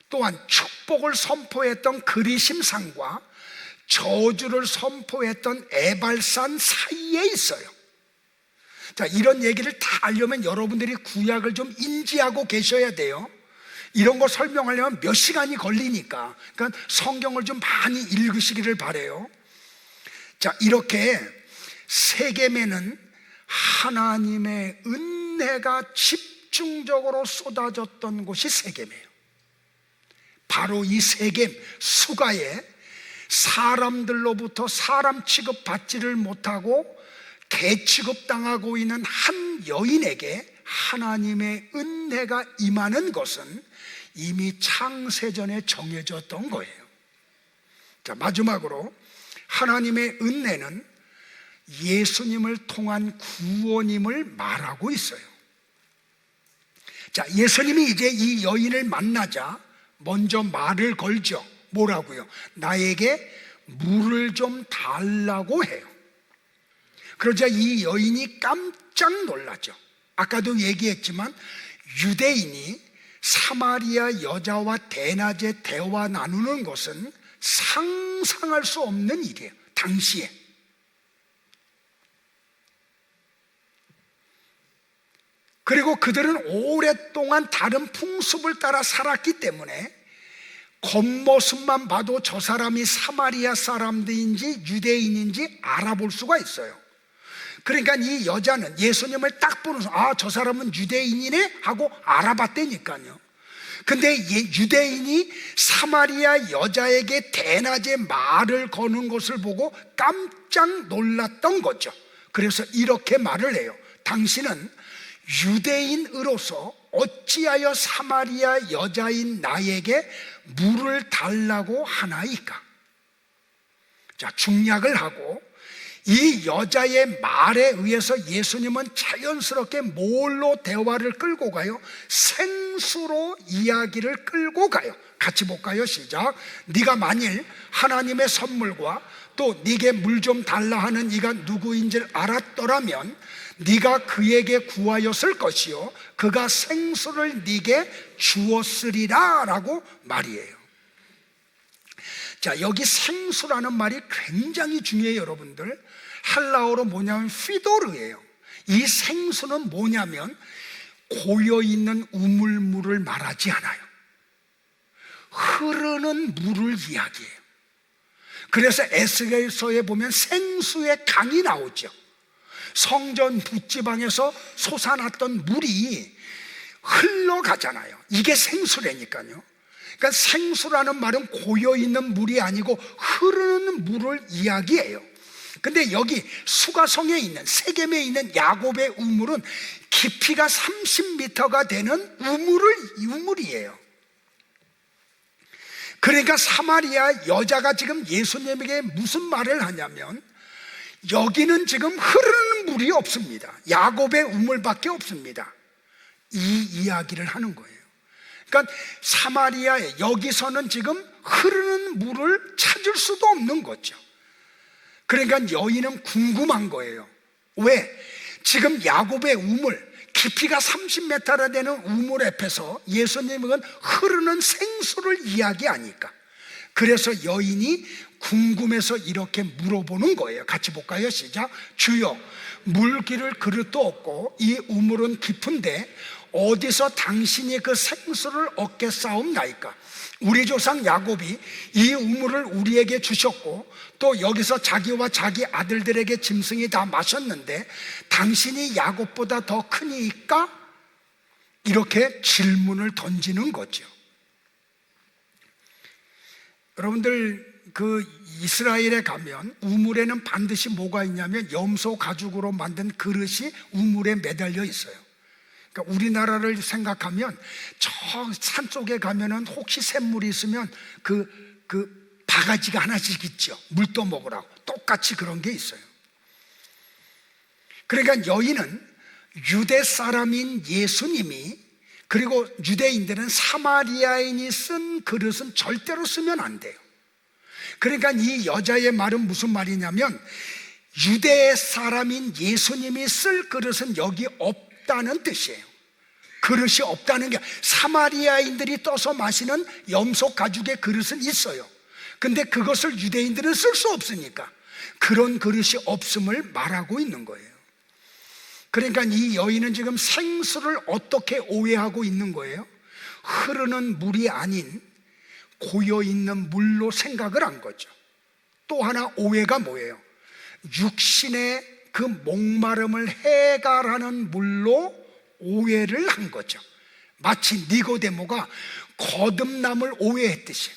[SPEAKER 1] 또한 축복을 선포했던 그리심산과 저주를 선포했던 에발산 사이에 있어요. 자, 이런 얘기를 다 알려면 여러분들이 구약을 좀 인지하고 계셔야 돼요. 이런 거 설명하려면 몇 시간이 걸리니까. 그러니까 성경을 좀 많이 읽으시기를 바라요. 자, 이렇게 세겜에는 하나님의 은혜가 집중적으로 쏟아졌던 곳이 세겜이에요. 바로 이 세겜 수가에 사람들로부터 사람 취급받지를 못하고 개 취급당하고 있는 한 여인에게 하나님의 은혜가 임하는 것은 이미 창세전에 정해졌던 거예요. 자, 마지막으로 하나님의 은혜는 예수님을 통한 구원임을 말하고 있어요. 자, 예수님이 이제 이 여인을 만나자 먼저 말을 걸죠. 뭐라고요? 나에게 물을 좀 달라고 해요. 그러자 이 여인이 깜짝 놀라죠. 아까도 얘기했지만 유대인이 사마리아 여자와 대낮에 대화 나누는 것은 상상할 수 없는 일이에요. 당시에. 그리고 그들은 오랫동안 다른 풍습을 따라 살았기 때문에 겉모습만 봐도 저 사람이 사마리아 사람들인지 유대인인지 알아볼 수가 있어요. 그러니까 이 여자는 예수님을 딱 보면서 저 사람은 유대인이네 하고 알아봤다니까요. 근데 유대인이 사마리아 여자에게 대낮에 말을 거는 것을 보고 깜짝 놀랐던 거죠. 그래서 이렇게 말을 해요. 당신은 유대인으로서 어찌하여 사마리아 여자인 나에게 물을 달라고 하나이까? 자, 중략을 하고 이 여자의 말에 의해서 예수님은 자연스럽게 뭘로 대화를 끌고 가요? 생수로 이야기를 끌고 가요. 같이 볼까요? 시작. 네가 만일 하나님의 선물과 또 네게 물 좀 달라 하는 이가 누구인지를 알았더라면 네가 그에게 구하였을 것이요 그가 생수를 네게 주었으리라 라고 말이에요. 자, 여기 생수라는 말이 굉장히 중요해요. 여러분들, 헬라어로 뭐냐면 피도르예요. 이 생수는 뭐냐면 고여있는 우물물을 말하지 않아요. 흐르는 물을 이야기해요. 그래서 에스겔서에 보면 생수의 강이 나오죠. 성전 붓지방에서 솟아났던 물이 흘러가잖아요. 이게 생수라니까요. 그러니까 생수라는 말은 고여있는 물이 아니고 흐르는 물을 이야기해요. 근데 여기 수가성에 있는 세겜에 있는 야곱의 우물은 깊이가 30m가 되는 우물이에요. 그러니까 사마리아 여자가 지금 예수님에게 무슨 말을 하냐면 여기는 지금 흐르는 물이 없습니다. 야곱의 우물밖에 없습니다. 이 이야기를 하는 거예요. 그러니까 사마리아에 여기서는 지금 흐르는 물을 찾을 수도 없는 거죠. 그러니까 여인은 궁금한 거예요. 왜? 지금 야곱의 우물, 깊이가 30m나 되는 우물 앞에서 예수님은 흐르는 생수를 이야기하니까. 그래서 여인이 궁금해서 이렇게 물어보는 거예요. 같이 볼까요? 시작. 주여, 물 기를 그릇도 없고 이 우물은 깊은데 어디서 당신이 그 생수를 얻겠사옵나이까? 우리 조상 야곱이 이 우물을 우리에게 주셨고 또 여기서 자기와 자기 아들들에게 짐승이 다 마셨는데 당신이 야곱보다 더 크니까? 이렇게 질문을 던지는 거죠. 여러분들, 그 이스라엘에 가면 우물에는 반드시 뭐가 있냐면 염소 가죽으로 만든 그릇이 우물에 매달려 있어요. 그러니까 우리나라를 생각하면 저 산속에 가면은 혹시 샘물이 있으면 그 바가지가 하나씩 있죠. 물 떠먹으라고. 똑같이 그런 게 있어요. 그러니까 여인은 유대 사람인 예수님이, 그리고 유대인들은 사마리아인이 쓴 그릇은 절대로 쓰면 안 돼요. 그러니까 이 여자의 말은 무슨 말이냐면 유대 사람인 예수님이 쓸 그릇은 여기 없다는 뜻이에요. 그릇이 없다는 게, 사마리아인들이 떠서 마시는 염소 가죽의 그릇은 있어요. 근데 그것을 유대인들은 쓸 수 없으니까 그런 그릇이 없음을 말하고 있는 거예요. 그러니까 이 여인은 지금 생수를 어떻게 오해하고 있는 거예요? 흐르는 물이 아닌 고여있는 물로 생각을 한 거죠. 또 하나 오해가 뭐예요? 육신의 그 목마름을 해결하는 물로 오해를 한 거죠. 마치 니고데모가 거듭남을 오해했듯이.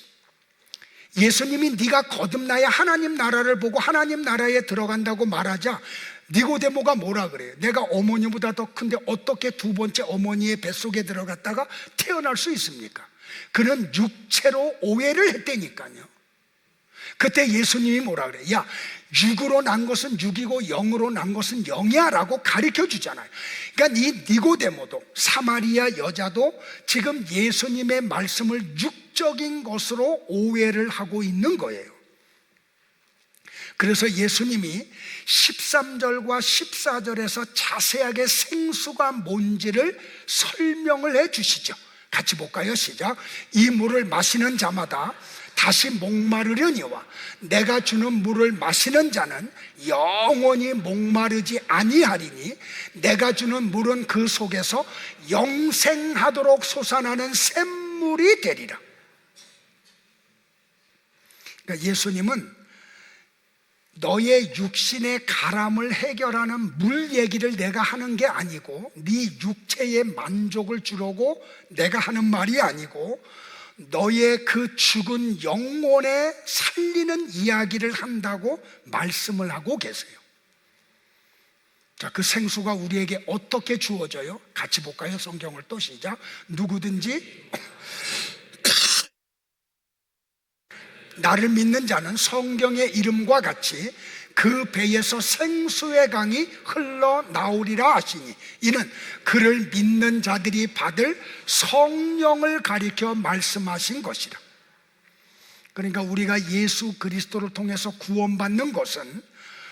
[SPEAKER 1] 예수님이 네가 거듭나야 하나님 나라를 보고 하나님 나라에 들어간다고 말하자 니고데모가 뭐라 그래요? 내가 어머니보다 더 큰데 어떻게 두 번째 어머니의 뱃속에 들어갔다가 태어날 수 있습니까? 그는 육체로 오해를 했다니까요. 그때 예수님이 뭐라 그래? 야, 육으로 난 것은 육이고 영으로 난 것은 영이야 라고 가르쳐 주잖아요. 그러니까 이 니고데모도, 사마리아 여자도 지금 예수님의 말씀을 육적인 것으로 오해를 하고 있는 거예요. 그래서 예수님이 13절과 14절에서 자세하게 생수가 뭔지를 설명을 해 주시죠. 같이 볼까요? 시작. 이 물을 마시는 자마다 다시 목마르려니와 내가 주는 물을 마시는 자는 영원히 목마르지 아니하리니 내가 주는 물은 그 속에서 영생하도록 솟아나는 샘물이 되리라. 그러니까 예수님은 너의 육신의 가람을 해결하는 물 얘기를 내가 하는 게 아니고, 네 육체의 만족을 주려고 내가 하는 말이 아니고, 너의 그 죽은 영혼에 살리는 이야기를 한다고 말씀을 하고 계세요. 자, 그 생수가 우리에게 어떻게 주어져요? 같이 볼까요? 성경을 또 시작. 누구든지 나를 믿는 자는 성경의 이름과 같이 그 배에서 생수의 강이 흘러나오리라 하시니 이는 그를 믿는 자들이 받을 성령을 가리켜 말씀하신 것이라. 그러니까 우리가 예수 그리스도를 통해서 구원받는 것은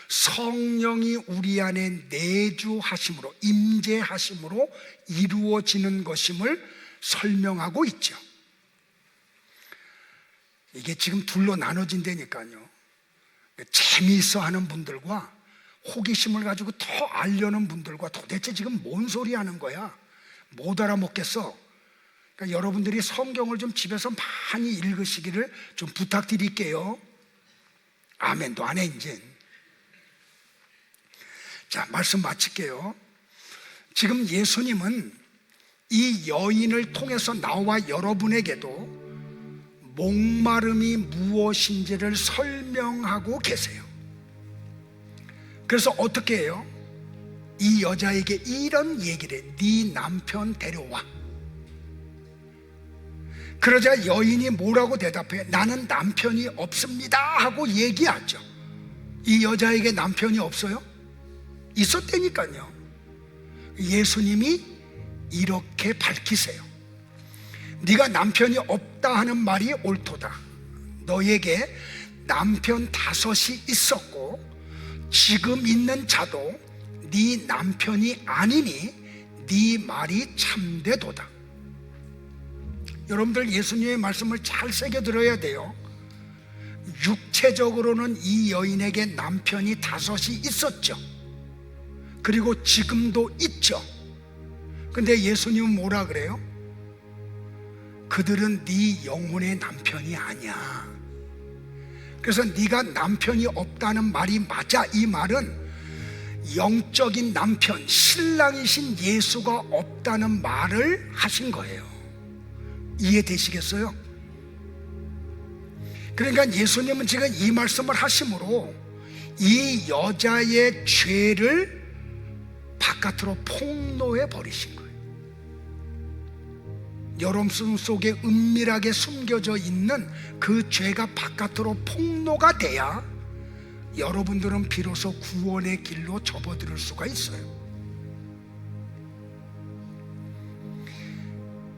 [SPEAKER 1] 성령이 우리 안에 내주하심으로, 임재하심으로 이루어지는 것임을 설명하고 있죠. 이게 지금 둘로 나눠진다니까요. 재미있어 하는 분들과 호기심을 가지고 더 알려는 분들과 도대체 지금 뭔 소리 하는 거야? 못 알아먹겠어. 그러니까 여러분들이 성경을 좀 집에서 많이 읽으시기를 좀 부탁드릴게요. 아멘도 안 해, 이제. 자, 말씀 마칠게요. 지금 예수님은 이 여인을 통해서 나와 여러분에게도 목마름이 무엇인지를 설명하고 계세요. 그래서 어떻게 해요? 이 여자에게 이런 얘기를 해. 네 남편 데려와. 그러자 여인이 뭐라고 대답해? 나는 남편이 없습니다 하고 얘기하죠. 이 여자에게 남편이 없어요? 있었다니까요. 예수님이 이렇게 밝히세요. 네가 남편이 없다 하는 말이 옳도다. 너에게 남편 5이 있었고 지금 있는 자도 네 남편이 아니니 네 말이 참되도다. 여러분들 예수님의 말씀을 잘 새겨 들어야 돼요. 육체적으로는 이 여인에게 남편이 5이 있었죠. 그리고 지금도 있죠. 근데 예수님은 뭐라 그래요? 그들은 네 영혼의 남편이 아니야. 그래서 네가 남편이 없다는 말이 맞아. 이 말은 영적인 남편, 신랑이신 예수가 없다는 말을 하신 거예요. 이해되시겠어요? 그러니까 예수님은 지금 이 말씀을 하심으로 이 여자의 죄를 바깥으로 폭로해 버리신 거예요. 여러분 속에 은밀하게 숨겨져 있는 그 죄가 바깥으로 폭로가 돼야 여러분들은 비로소 구원의 길로 접어들 수가 있어요.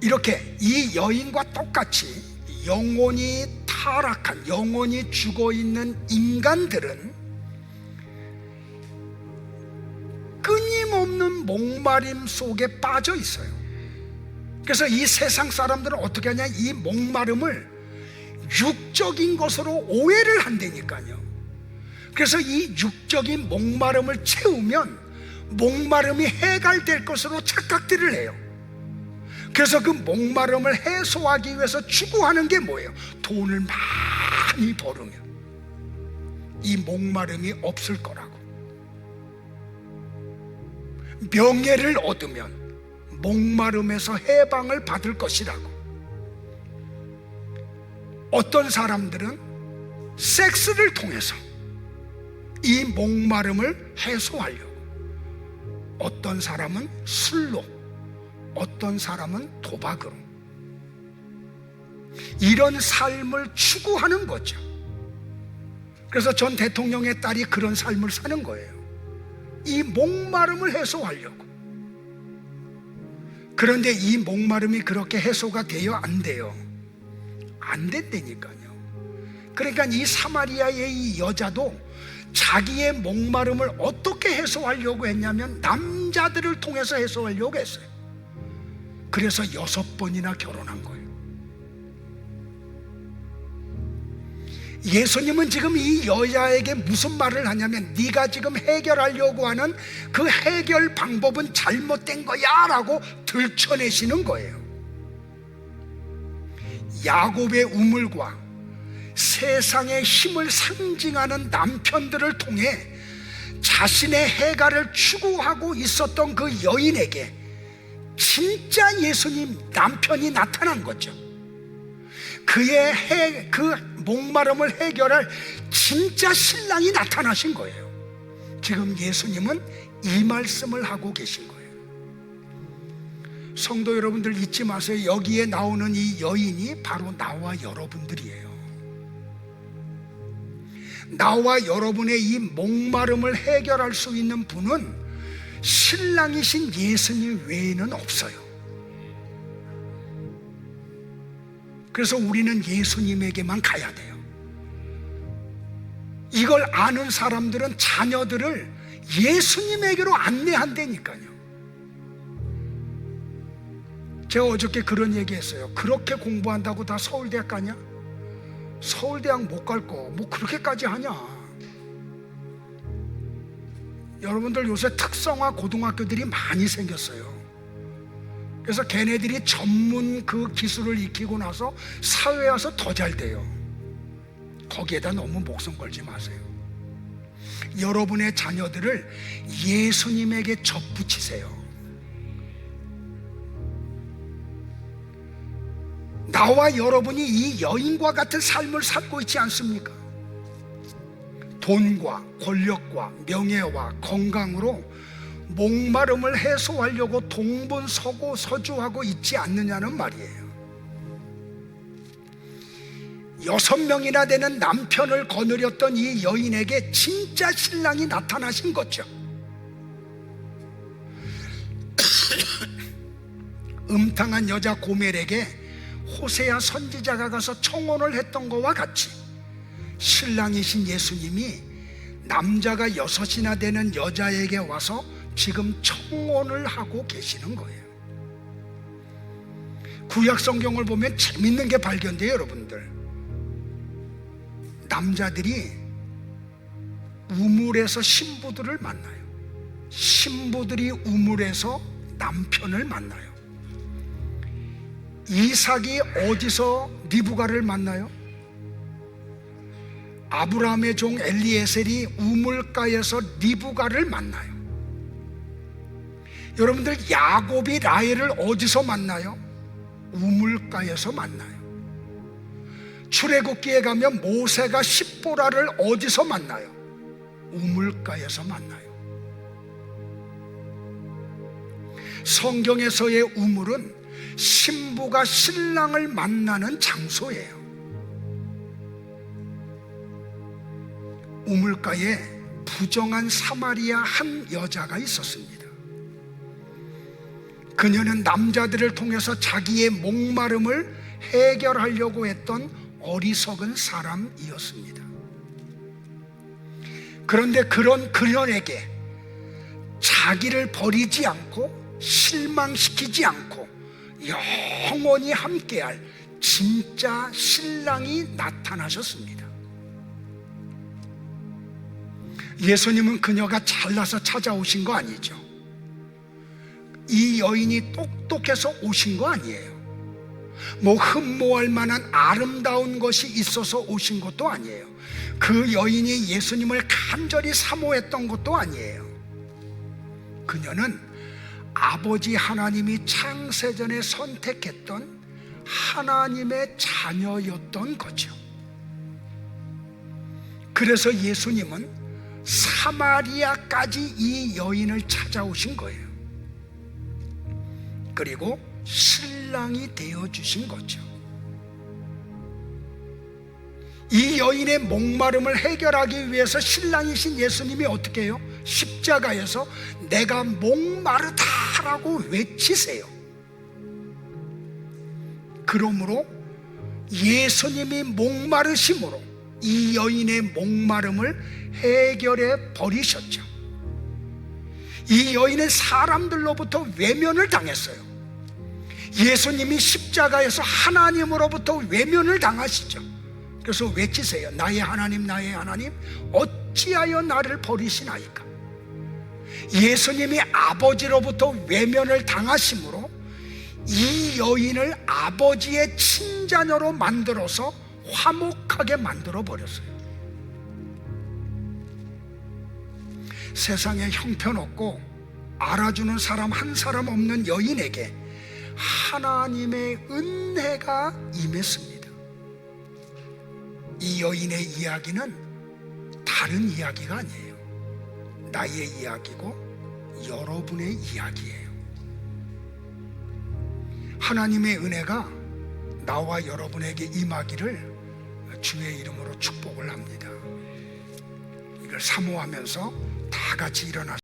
[SPEAKER 1] 이렇게 이 여인과 똑같이 영혼이 타락한, 영혼이 죽어있는 인간들은 끊임없는 목마름 속에 빠져 있어요. 그래서 이 세상 사람들은 어떻게 하냐? 이 목마름을 육적인 것으로 오해를 한다니까요. 그래서 이 육적인 목마름을 채우면 목마름이 해결될 것으로 착각들을 해요. 그래서 그 목마름을 해소하기 위해서 추구하는 게 뭐예요? 돈을 많이 벌으면 이 목마름이 없을 거라고, 명예를 얻으면 목마름에서 해방을 받을 것이라고. 어떤 사람들은 섹스를 통해서 이 목마름을 해소하려고, 어떤 사람은 술로, 어떤 사람은 도박으로 이런 삶을 추구하는 거죠. 그래서 전 대통령의 딸이 그런 삶을 사는 거예요. 이 목마름을 해소하려고. 그런데 이 목마름이 그렇게 해소가 돼요? 안 돼요? 안 된다니까요. 그러니까 이 사마리아의 이 여자도 자기의 목마름을 어떻게 해소하려고 했냐면 남자들을 통해서 해소하려고 했어요. 그래서 6번이나 결혼한 거예요. 예수님은 지금 이 여자에게 무슨 말을 하냐면 네가 지금 해결하려고 하는 그 해결 방법은 잘못된 거야 라고 들춰내시는 거예요. 야곱의 우물과 세상의 힘을 상징하는 남편들을 통해 자신의 해가를 추구하고 있었던 그 여인에게 진짜 예수님 남편이 나타난 거죠. 그의 그 목마름을 해결할 진짜 신랑이 나타나신 거예요. 지금 예수님은 이 말씀을 하고 계신 거예요. 성도 여러분들 잊지 마세요. 여기에 나오는 이 여인이 바로 나와 여러분들이에요. 나와 여러분의 이 목마름을 해결할 수 있는 분은 신랑이신 예수님 외에는 없어요. 그래서 우리는 예수님에게만 가야 돼요. 이걸 아는 사람들은 자녀들을 예수님에게로 안내한다니까요. 제가 어저께 그런 얘기 했어요. 그렇게 공부한다고 다 서울대학 가냐? 서울대학 못 갈 거 뭐 그렇게까지 하냐? 여러분들 요새 특성화 고등학교들이 많이 생겼어요. 그래서 걔네들이 전문 그 기술을 익히고 나서 사회에 와서 더 잘 돼요. 거기에다 너무 목숨 걸지 마세요. 여러분의 자녀들을 예수님에게 접붙이세요. 나와 여러분이 이 여인과 같은 삶을 살고 있지 않습니까? 돈과 권력과 명예와 건강으로 목마름을 해소하려고 동분서주하고 있지 않느냐는 말이에요. 6명이나 되는 남편을 거느렸던 이 여인에게 진짜 신랑이 나타나신 거죠. 음탕한 여자 고멜에게 호세아 선지자가 가서 청혼을 했던 것과 같이 신랑이신 예수님이 남자가 6이나 되는 여자에게 와서 지금 청혼을 하고 계시는 거예요. 구약 성경을 보면 재밌는 게 발견돼요. 여러분들, 남자들이 우물에서 신부들을 만나요. 신부들이 우물에서 남편을 만나요. 이삭이 어디서 리브가를 만나요? 아브라함의 종 엘리에셀이 우물가에서 리브가를 만나요. 여러분들, 야곱이 라헬을 어디서 만나요? 우물가에서 만나요. 출애굽기에 가면 모세가 십보라를 어디서 만나요? 우물가에서 만나요. 성경에서의 우물은 신부가 신랑을 만나는 장소예요. 우물가에 부정한 사마리아 한 여자가 있었습니다. 그녀는 남자들을 통해서 자기의 목마름을 해결하려고 했던 어리석은 사람이었습니다. 그런데 그런 그녀에게 자기를 버리지 않고 실망시키지 않고 영원히 함께할 진짜 신랑이 나타나셨습니다. 예수님은 그녀가 잘나서 찾아오신 거 아니죠. 이 여인이 똑똑해서 오신 거 아니에요. 뭐 흠모할 만한 아름다운 것이 있어서 오신 것도 아니에요. 그 여인이 예수님을 간절히 사모했던 것도 아니에요. 그녀는 아버지 하나님이 창세전에 선택했던 하나님의 자녀였던 거죠. 그래서 예수님은 사마리아까지 이 여인을 찾아오신 거예요. 그리고 신랑이 되어주신 거죠. 이 여인의 목마름을 해결하기 위해서 신랑이신 예수님이 어떻게 해요? 십자가에서 내가 목마르다라고 외치세요. 그러므로 예수님이 목마르심으로 이 여인의 목마름을 해결해 버리셨죠. 이 여인은 사람들로부터 외면을 당했어요. 예수님이 십자가에서 하나님으로부터 외면을 당하시죠. 그래서 외치세요. 나의 하나님, 나의 하나님, 어찌하여 나를 버리시나이까. 예수님이 아버지로부터 외면을 당하심으로 이 여인을 아버지의 친자녀로 만들어서 화목하게 만들어 버렸어요. 세상에 형편없고 알아주는 사람 한 사람 없는 여인에게 하나님의 은혜가 임했습니다. 이 여인의 이야기는 다른 이야기가 아니에요. 나의 이야기고 여러분의 이야기예요. 하나님의 은혜가 나와 여러분에게 임하기를 주의 이름으로 축복을 합니다. 이걸 사모하면서 다 같이 일어나